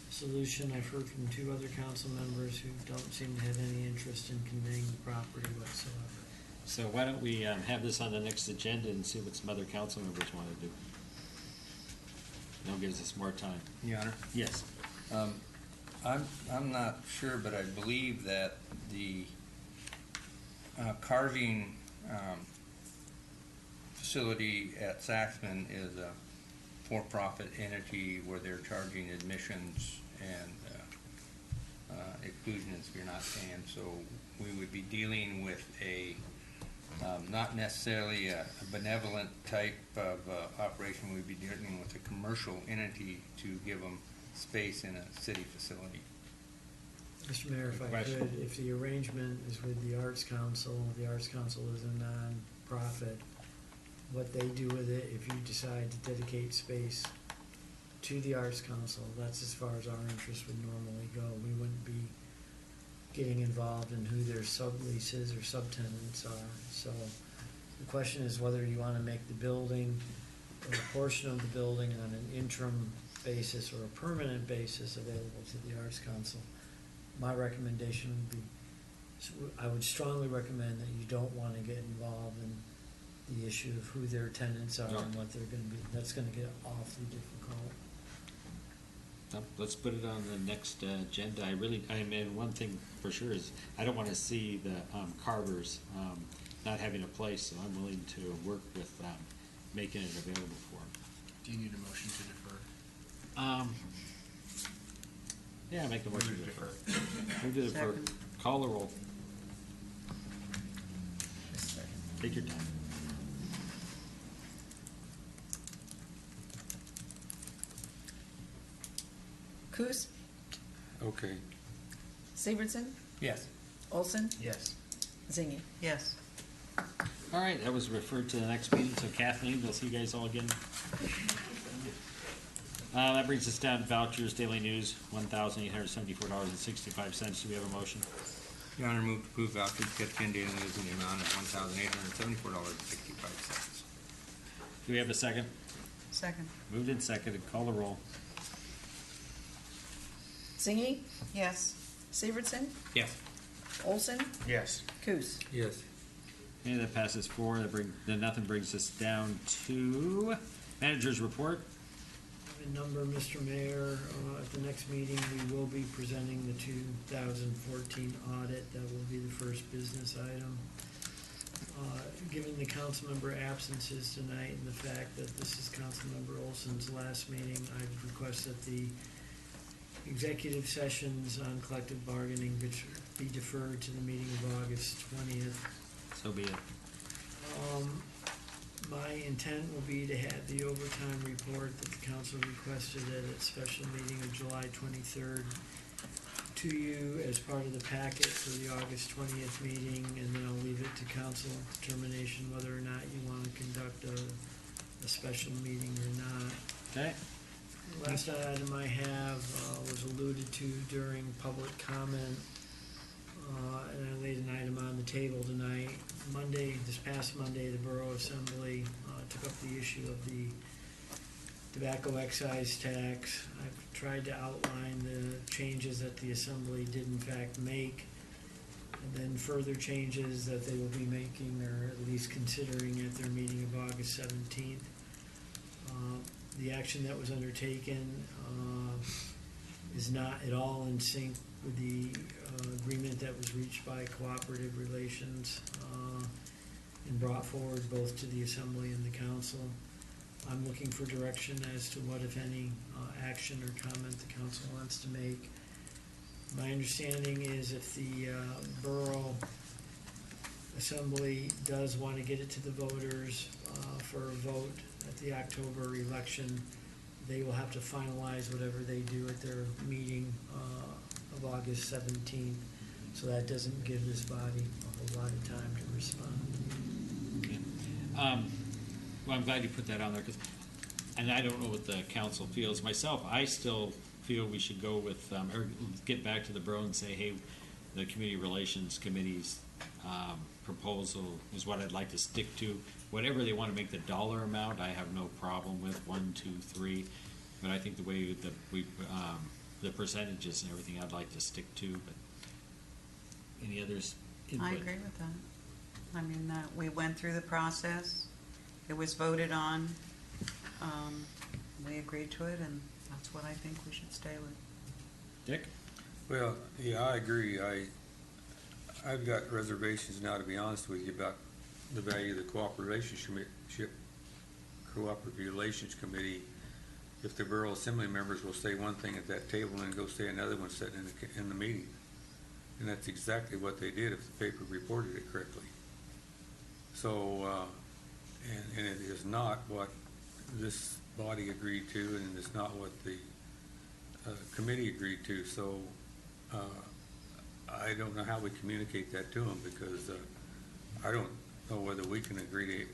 solution. I've heard from 2 other council members who don't seem to have any interest in conveying the property whatsoever. So why don't we have this on the next agenda and see what some other council members want to do? That'll give us more time. Your Honor? Yes. I'm not sure, but I believe that the carving facility at Saxman is a for-profit entity where they're charging admissions and exclusions if you're not paying. So we would be dealing with a not necessarily a benevolent type of operation. We'd be dealing with a commercial entity to give them space in a city facility. Mr. Mayor, if I could, if the arrangement is with the Arts Council is a non-profit, what they do with it, if you decide to dedicate space to the Arts Council, that's as far as our interest would normally go. We wouldn't be getting involved in who their subleases or subtenants are. So the question is whether you want to make the building or a portion of the building on an interim basis or a permanent basis available to the Arts Council. My recommendation would be, I would strongly recommend that you don't want to get involved in the issue of who their tenants are and what they're going to be. That's going to get awfully difficult. Let's put it on the next agenda. One thing for sure is I don't want to see the carvers not having a place, so I'm willing to work with making it available for them. Do you need a motion to defer? Yeah, make a motion to defer. Move to defer. Call the roll. Take your time. Coos? Okay. Severson? Yes. Olson? Yes. Zingy? Yes. All right, that was referred to the next meeting, so Kathleen, we'll see you guys all again. That brings us down to vouchers, Daily News, $1,874.65. Do we have a motion? Your Honor, move to approve vouchers, Ketchikan Daily News in the amount of $1,874.65. Do we have a second? Second. Moved and seconded. Call the roll. Zingy? Yes. Severson? Yes. Olson? Yes. Coos? Yes. Okay, that passes 4. Then nothing brings us down to manager's report. number, Mr. Mayor, at the next meeting, we will be presenting the 2014 audit. That will be the first business item. Given the council member absences tonight and the fact that this is Councilmember Olson's last meeting, I'd request that the executive sessions on collective bargaining be deferred to the meeting of August 20th. So be it. My intent will be to have the overtime report that the council requested at its special meeting of July 23rd to you as part of the packet for the August 20th meeting, and then I'll leave it to council determination whether or not you want to conduct a special meeting or not. Okay. Last item I have was alluded to during public comment, and I laid an item on the table tonight. This past Monday, the Borough Assembly took up the issue of the tobacco excise tax. I've tried to outline the changes that the Assembly did in fact make, and then further changes that they will be making, or at least considering at their meeting of August 17th. The action that was undertaken is not at all in sync with the agreement that was reached by Cooperative Relations and brought forward both to the Assembly and the Council. I'm looking for direction as to what, if any, action or comment the Council wants to make. My understanding is if the Borough Assembly does want to get it to the voters for a vote at the October election, they will have to finalize whatever they do at their meeting of August 17th. So that doesn't give this body a whole lot of time to respond. Okay. Well, I'm glad you put that on there, and I don't know what the council feels. Myself, I still feel we should go with, or get back to the borough and say, hey, the Community Relations Committee's proposal is what I'd like to stick to. Whatever they want to make the dollar amount, I have no problem with, 1, 2, 3. But I think the way that the percentages and everything, I'd like to stick to. But any others? Input? I agree with that. I mean, we went through the process. It was voted on. We agreed to it, and that's what I think we should stay with. Dick? Well, yeah, I agree. I've got reservations now, to be honest with you, about the value of the Cooperative Relations Committee. If the Borough Assembly members will say one thing at that table and go say another one sitting in the meeting. And that's exactly what they did if the paper reported it correctly. So, and it is not what this body agreed to, and it's not what the committee agreed to. So, I don't know how we communicate that to them, because I don't know whether we can agree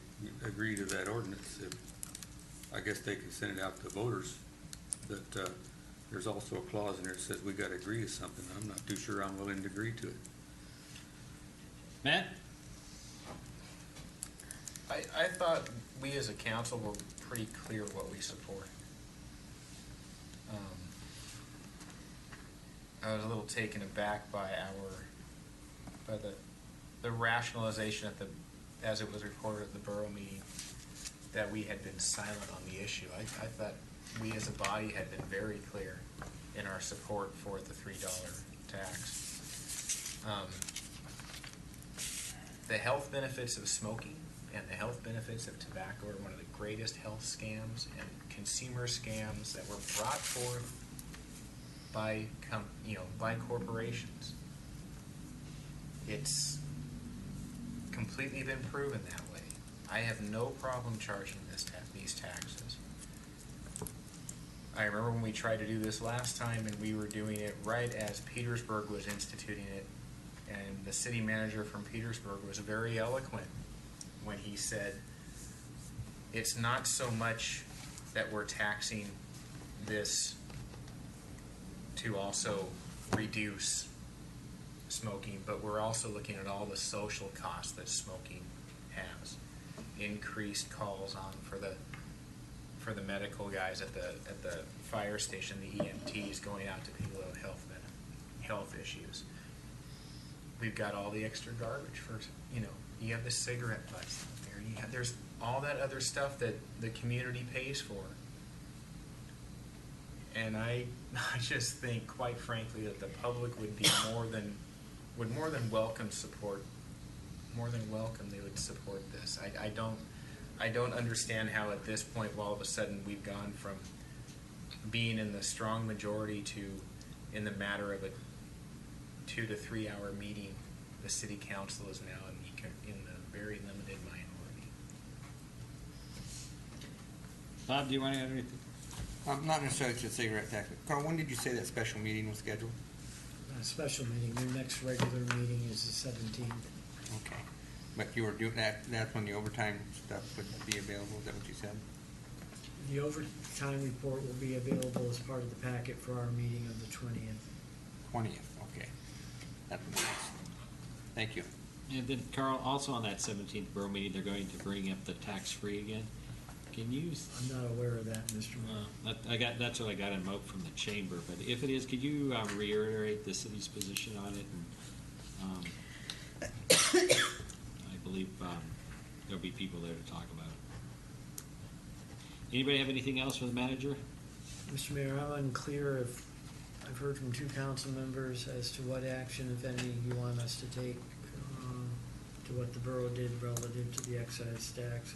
to that ordinance. I guess they can send it out to voters, but there's also a clause in there that says we got to agree to something. I'm not too sure I'm willing to agree to it. Matt? I thought we as a council were pretty clear what we support. I was a little taken aback by the rationalization as it was reported at the borough meeting, that we had been silent on the issue. I thought we as a body had been very clear in our support for the $3 tax. The health benefits of smoking and the health benefits of tobacco are one of the greatest health scams and consumer scams that were brought forth by corporations. It's completely been proven that way. I have no problem charging these taxes. I remember when we tried to do this last time, and we were doing it right as Petersburg was instituting it, and the city manager from Petersburg was very eloquent when he said, it's not so much that we're taxing this to also reduce smoking, but we're also looking at all the social costs that smoking has. Increased calls on for the medical guys at the fire station, the EMTs going out to people with health issues. We've got all the extra garbage for, you have the cigarette butts out there. There's all that other stuff that the community pays for. And I just think, quite frankly, that the public would be more than welcome support, more than welcome they would support this. I don't understand how at this point, all of a sudden, we've gone from being in the strong majority to, in the matter of a 2 to 3 hour meeting, the city council is now in the very limited minority. Bob, do you want to add anything? Not necessarily to cigarette tax, but Carl, when did you say that special meeting was scheduled? A special meeting, their next regular meeting is the 17th. Okay. But you were doing that's when the overtime stuff would be available, is that what you said? The overtime report will be available as part of the packet for our meeting of the 20th. 20th, okay. That makes sense. Thank you. And then, Carl, also on that 17th borough meeting, they're going to bring up the tax-free again. Can you? I'm not aware of that, Mr. Mayor. That's what I got in note from the chamber. But if it is, could you reiterate the city's position on it? And, I believe there'll be people there to talk about it. Anybody have anything else for the manager? Mr. Mayor, I'm unclear if I've heard from 2 council members as to what action, if any, you want us to take to what the borough did relative to the excise tax.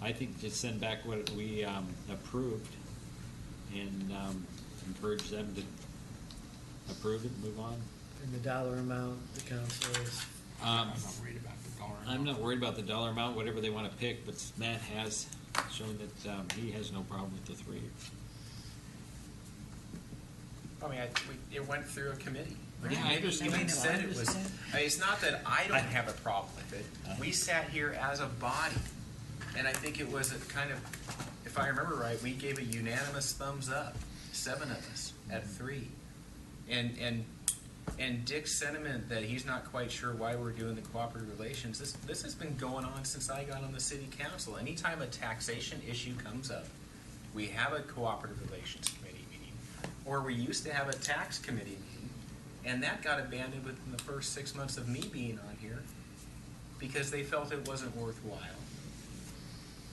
I think just send back what we approved and encourage them to approve it and move on. And the dollar amount the council is. I'm not worried about the dollar amount. I'm not worried about the dollar amount, whatever they want to pick, but Matt has shown that he has no problem with the 3. I mean, it went through a committee. Yeah, I understand. Even said it was. I mean, it's not that I don't have a problem with it. We sat here as a body, and I think it was a kind of, if I remember right, we gave a unanimous thumbs up, 7 of us at 3, and Dick's sentiment that he's not quite sure why we're doing the cooperative relations. This has been going on since I got on the city council. Anytime a taxation issue comes up, we have a cooperative relations committee meeting, or we used to have a tax committee meeting. And that got abandoned within the first 6 months of me being on here because they felt it wasn't worthwhile.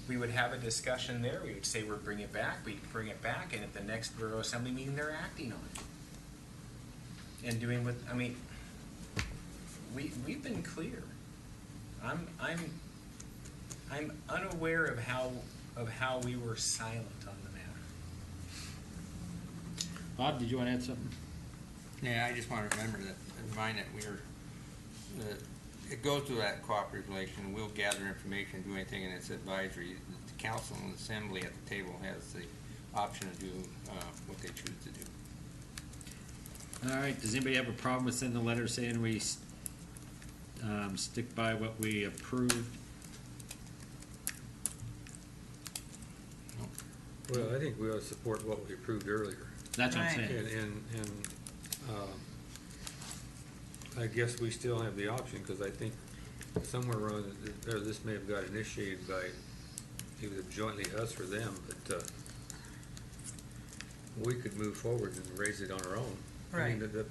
We would have a discussion there. We would say we'd bring it back. We'd bring it back, and at the next borough assembly meeting, they're acting on it and doing what. I mean, we've been clear. I'm unaware of how we were silent on the matter. Bob, did you want to add something? Yeah, I just want to remind that it goes to that cooperative relation. We'll gather information, do anything in its advisory. The council and the assembly at the table has the option to do what they choose to do. All right. Does anybody have a problem with sending a letter saying we stick by what we approved? Well, I think we ought to support what we approved earlier. That's what I'm saying. And I guess we still have the option, because I think somewhere around there, this may have got initiated by either jointly us or them, but we could move forward and raise it on our own. Right. I mean,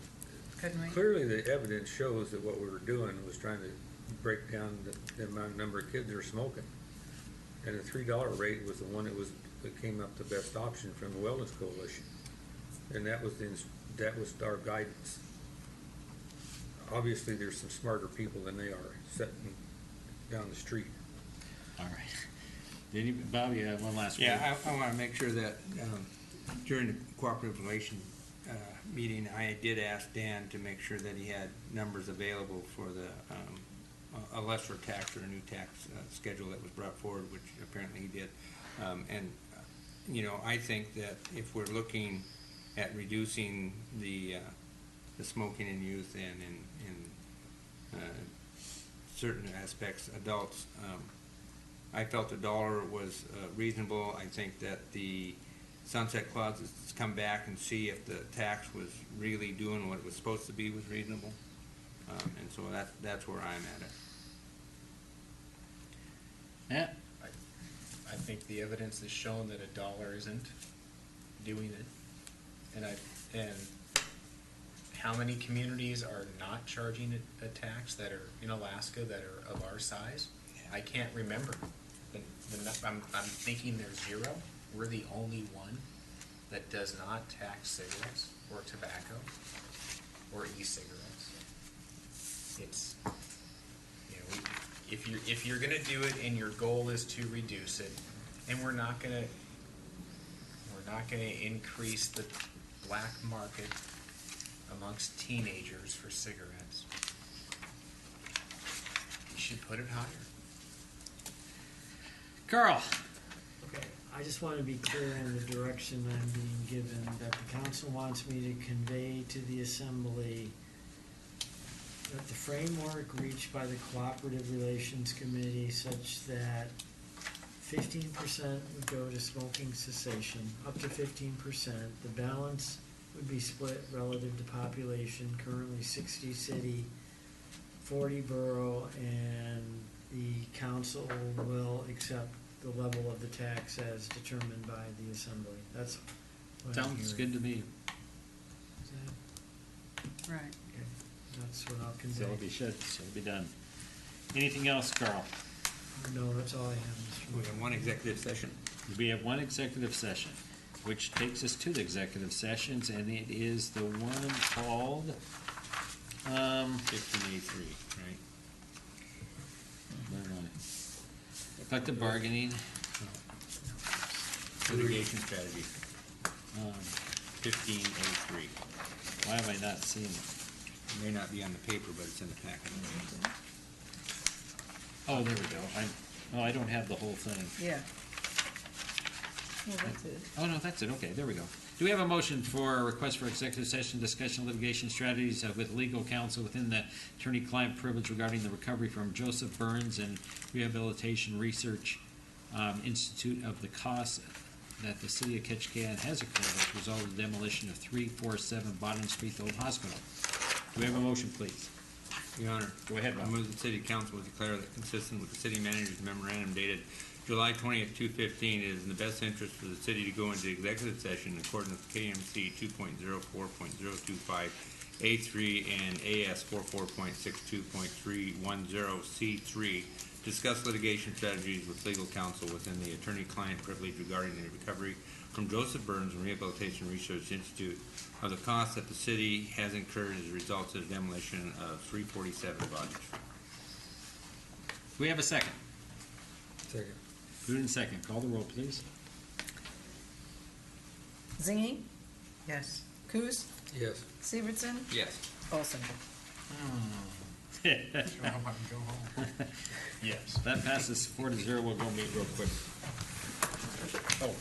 Couldn't we? clearly the evidence shows that what we were doing was trying to break down the amount of number of kids that are smoking. And the $3 rate was the one that came up the best option from the Wellness Coalition. And that was our guidance. Obviously, there's some smarter people than they are sitting down the street. All right. Bob, you have one last word. Yeah, I want to make sure that during the cooperative relation meeting, I did ask Dan to make sure that he had numbers available for a lesser tax or a new tax schedule that was brought forward, which apparently he did. I think that if we're looking at reducing the smoking in youth and in certain aspects, adults, I felt $1 was reasonable. I think that the sunset clauses come back and see if the tax was really doing what it was supposed to be was reasonable, and so that's where I'm at it. Yeah. I think the evidence has shown that $1 isn't doing it, and how many communities are not charging a tax that are in Alaska that are of our size? I can't remember. I'm thinking there's 0, we're the only one that does not tax cigarettes or tobacco or e-cigarettes. It's, you know, if you're gonna do it and your goal is to reduce it, and we're not gonna increase the black market amongst teenagers for cigarettes, you should put it higher. Carl? Okay, I just want to be clear in the direction I'm being given, that the council wants me to convey to the assembly that the framework reached by the Cooperative Relations Committee such that 15% would go to smoking cessation, up to 15%. The balance would be split relative to population, currently 60 city, 40 borough, and the council will accept the level of the tax as determined by the assembly. That's what I'm Sounds hearing. good to me. Is that- Right. Okay, that's what I'll So it'll convey. be done. Anything else, Carl? No, that's all I have, Mr. We have one executive session. We have one executive session, which takes us to the executive sessions, and it is the one called, 15A3, right? where am I? Collective bargaining, Litigation strategy, um, 15A3. why am I not seeing it? It may not be on the paper, but it's in the packet. Oh, there we go. I don't have the whole thing. Yeah. Well, that's it. Oh, no, that's it. Okay, there we go. Do we have a motion for a request for executive session discussion of litigation strategies with legal counsel within the attorney-client privilege regarding the recovery from Joseph Burns and Rehabilitation Research Institute of the costs that the city of Ketchikan has incurred as a result of the demolition of 347 Bottom Street, the old hospital? Do we have a motion, please? Your Honor. Go ahead, I Rob. move the city council declare that consistent with the city manager's memorandum dated July 20th, 2015, it is in the best interest for the city to go into executive session in accordance with KMC 2.04.025A3 and AS 44.62.310C3, discuss litigation strategies with legal counsel within the attorney-client privilege regarding the recovery from Joseph Burns and Rehabilitation Research Institute of the costs that the city has incurred as a result of the demolition of 347 Bottom Street. Do we have a second? Second. Moved and second. Call the roll, please. Zingy, Yes. Coos, Yes. Severson, Yes. Olson. Yes. That passes 4-0. We'll go meet real quick. Oh.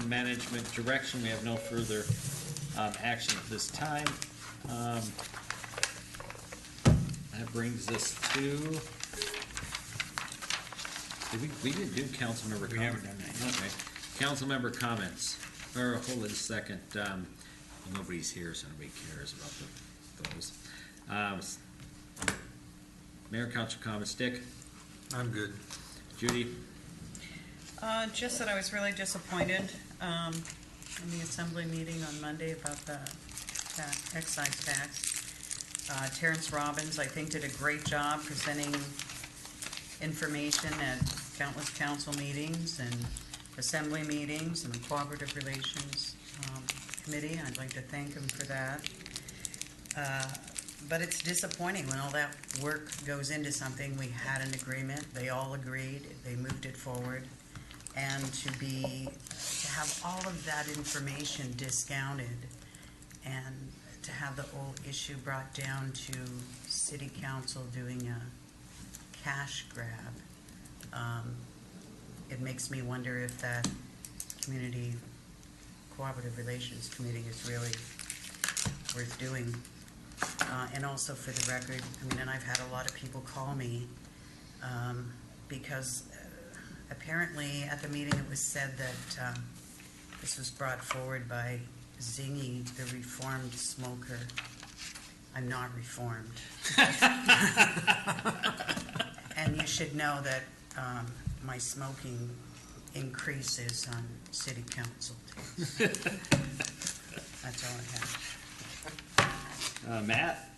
management direction, we have no further action at this time. That brings us to, we didn't do council member comments. We haven't done that. Okay. Council member comments, or hold it a second, nobody's here, so nobody cares about those. Mayor, council comments, Dick? I'm good. Judy? Just that I was really disappointed in the assembly meeting on Monday about the excise tax. Terrence Robbins, I think, did a great job presenting information at countless council meetings and assembly meetings and the Cooperative Relations Committee. I'd like to thank him for that. But it's disappointing when all that work goes into something. We had an agreement, they all agreed, they moved it forward. And to have all of that information discounted and to have the whole issue brought down to city council doing a cash grab, it makes me wonder if that Community Cooperative Relations Committee is really worth doing. And also for the record, I mean, and I've had a lot of people call me because apparently at the meeting it was said that this was brought forward by Zingy, the reformed smoker. I'm not reformed. And you should know that my smoking increases on city council too. That's all I have. Matt?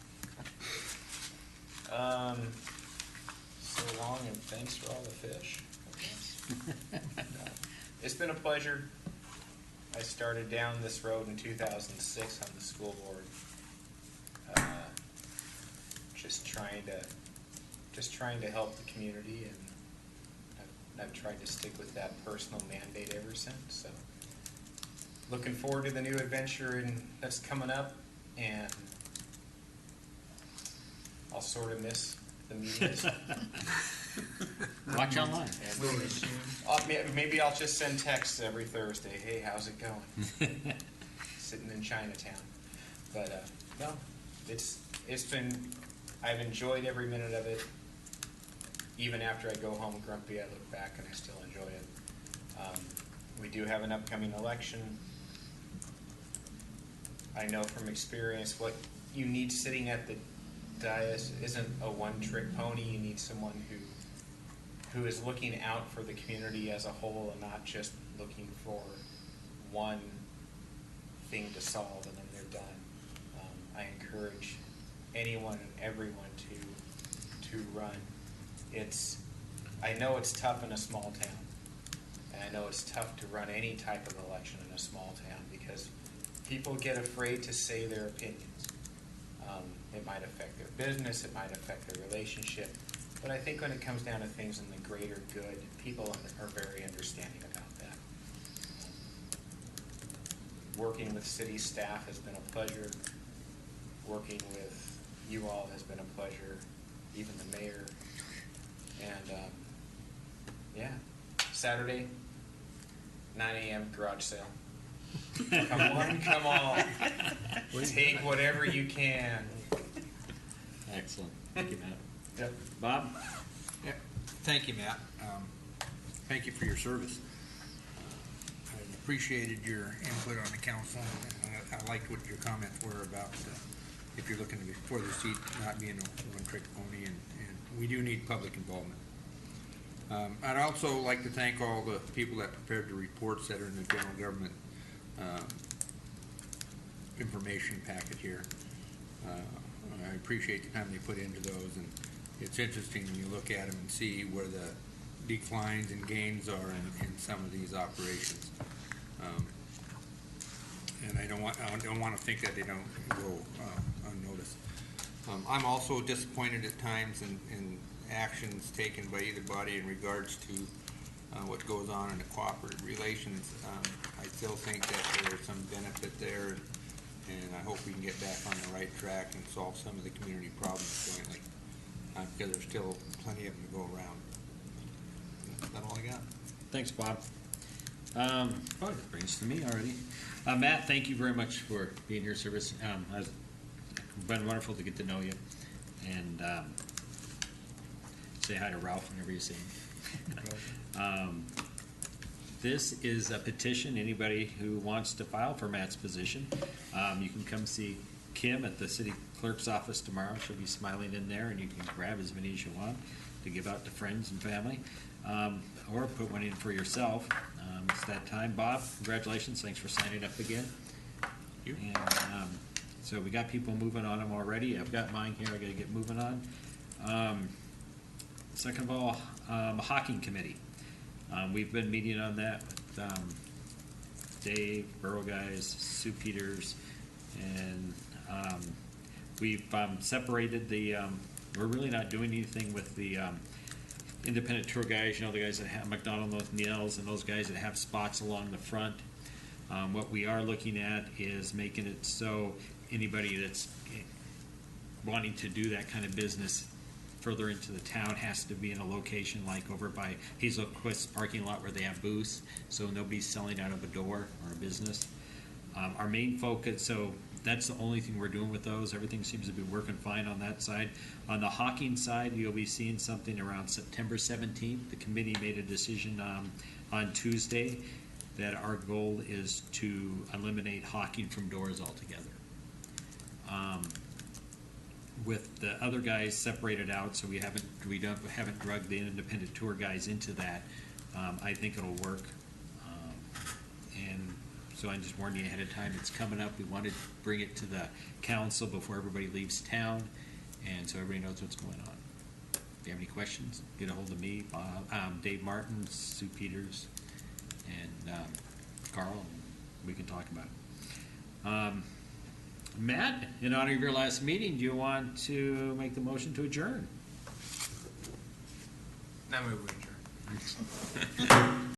So long and thanks for all the fish. It's been a pleasure. I started down this road in 2006 on the school board. Just trying to help the community, and I've tried to stick with that personal mandate ever since. So looking forward to the new adventure that's coming up, and I'll sort of miss the meetings. Watch online. Maybe I'll just send texts every Thursday. Hey, how's it going? Sitting in Chinatown. But no, it's been. I've enjoyed every minute of it. Even after I go home grumpy, I look back and I still enjoy it. We do have an upcoming election. I know from experience what you need sitting at the dais isn't a one-trick pony. You need someone who is looking out for the community as a whole and not just looking for one thing to solve and then they're done. I encourage anyone and everyone to run. I know it's tough in a small town, and I know it's tough to run any type of election in a small town because people get afraid to say their opinions. It might affect their business, it might affect their relationship, but I think when it comes down to things in the greater good, people are very understanding about that. Working with city staff has been a pleasure. Working with you all has been a pleasure, even the mayor. And yeah, Saturday, 9 a.m. garage sale. Come on. Take whatever you can. Excellent. Thank you, Matt. Yep. Bob? Yeah. Thank you, Matt. Thank you for your service. I appreciated your input on the council. I liked what your comments were about if you're looking for the seat not being a one-trick pony, and we do need public involvement. I'd also like to thank all the people that prepared the reports that are in the general government information packet here. I appreciate the time they put into those, and it's interesting when you look at them and see where the declines and gains are in some of these operations. And I don't want to think that they don't go unnoticed. I'm also disappointed at times in actions taken by either body in regards to what goes on in the cooperative relations. I still think that there's some benefit there, and I hope we can get back on the right track and solve some of the community problems jointly, because there's still plenty of them to go around. That's all I got. Thanks, Bob. That brings to me already. Matt, thank you very much for being here, service. It's been wonderful to get to know you, and say hi to Ralph whenever you see him. This is a petition. Anybody who wants to file for Matt's position, you can come see Kim at the city clerk's office tomorrow. She'll be smiling in there, and you can grab as many as you want to give out to friends and family, or put one in for yourself. It's that time. Bob, congratulations. Thanks for signing up again. And, so we got people moving on them already. I've got mine here. I got to get moving on. Second of all, hockey committee. We've been meeting on that with Dave, Borough guys, Sue Peters, and we've separated the. We're really not doing anything with the independent tour guys. You know, the guys that have McDonald, Niels, and those guys that have spots along the front. What we are looking at is making it so anybody that's wanting to do that kind of business further into the town has to be in a location like over by Hazel Quist parking lot where they have booths, so nobody's selling out of a door or a business. Our main focus, so that's the only thing we're doing with those. Everything seems to be working fine on that side. On the hawking side, you'll be seeing something around September 17th. The committee made a decision on Tuesday that our goal is to eliminate hawking from doors altogether. With the other guys separated out, so we haven't drugged the independent tour guys into that. I think it'll work, and so I'm just warning you ahead of time. It's coming up. We want to bring it to the council before everybody leaves town, and so everybody knows what's going on. If you have any questions, get a hold of me, Bob, Dave Martin, Sue Peters, and Carl. And we can talk about it. Matt, in honor of your last meeting, do you want to make the motion to adjourn? Now move we adjourn.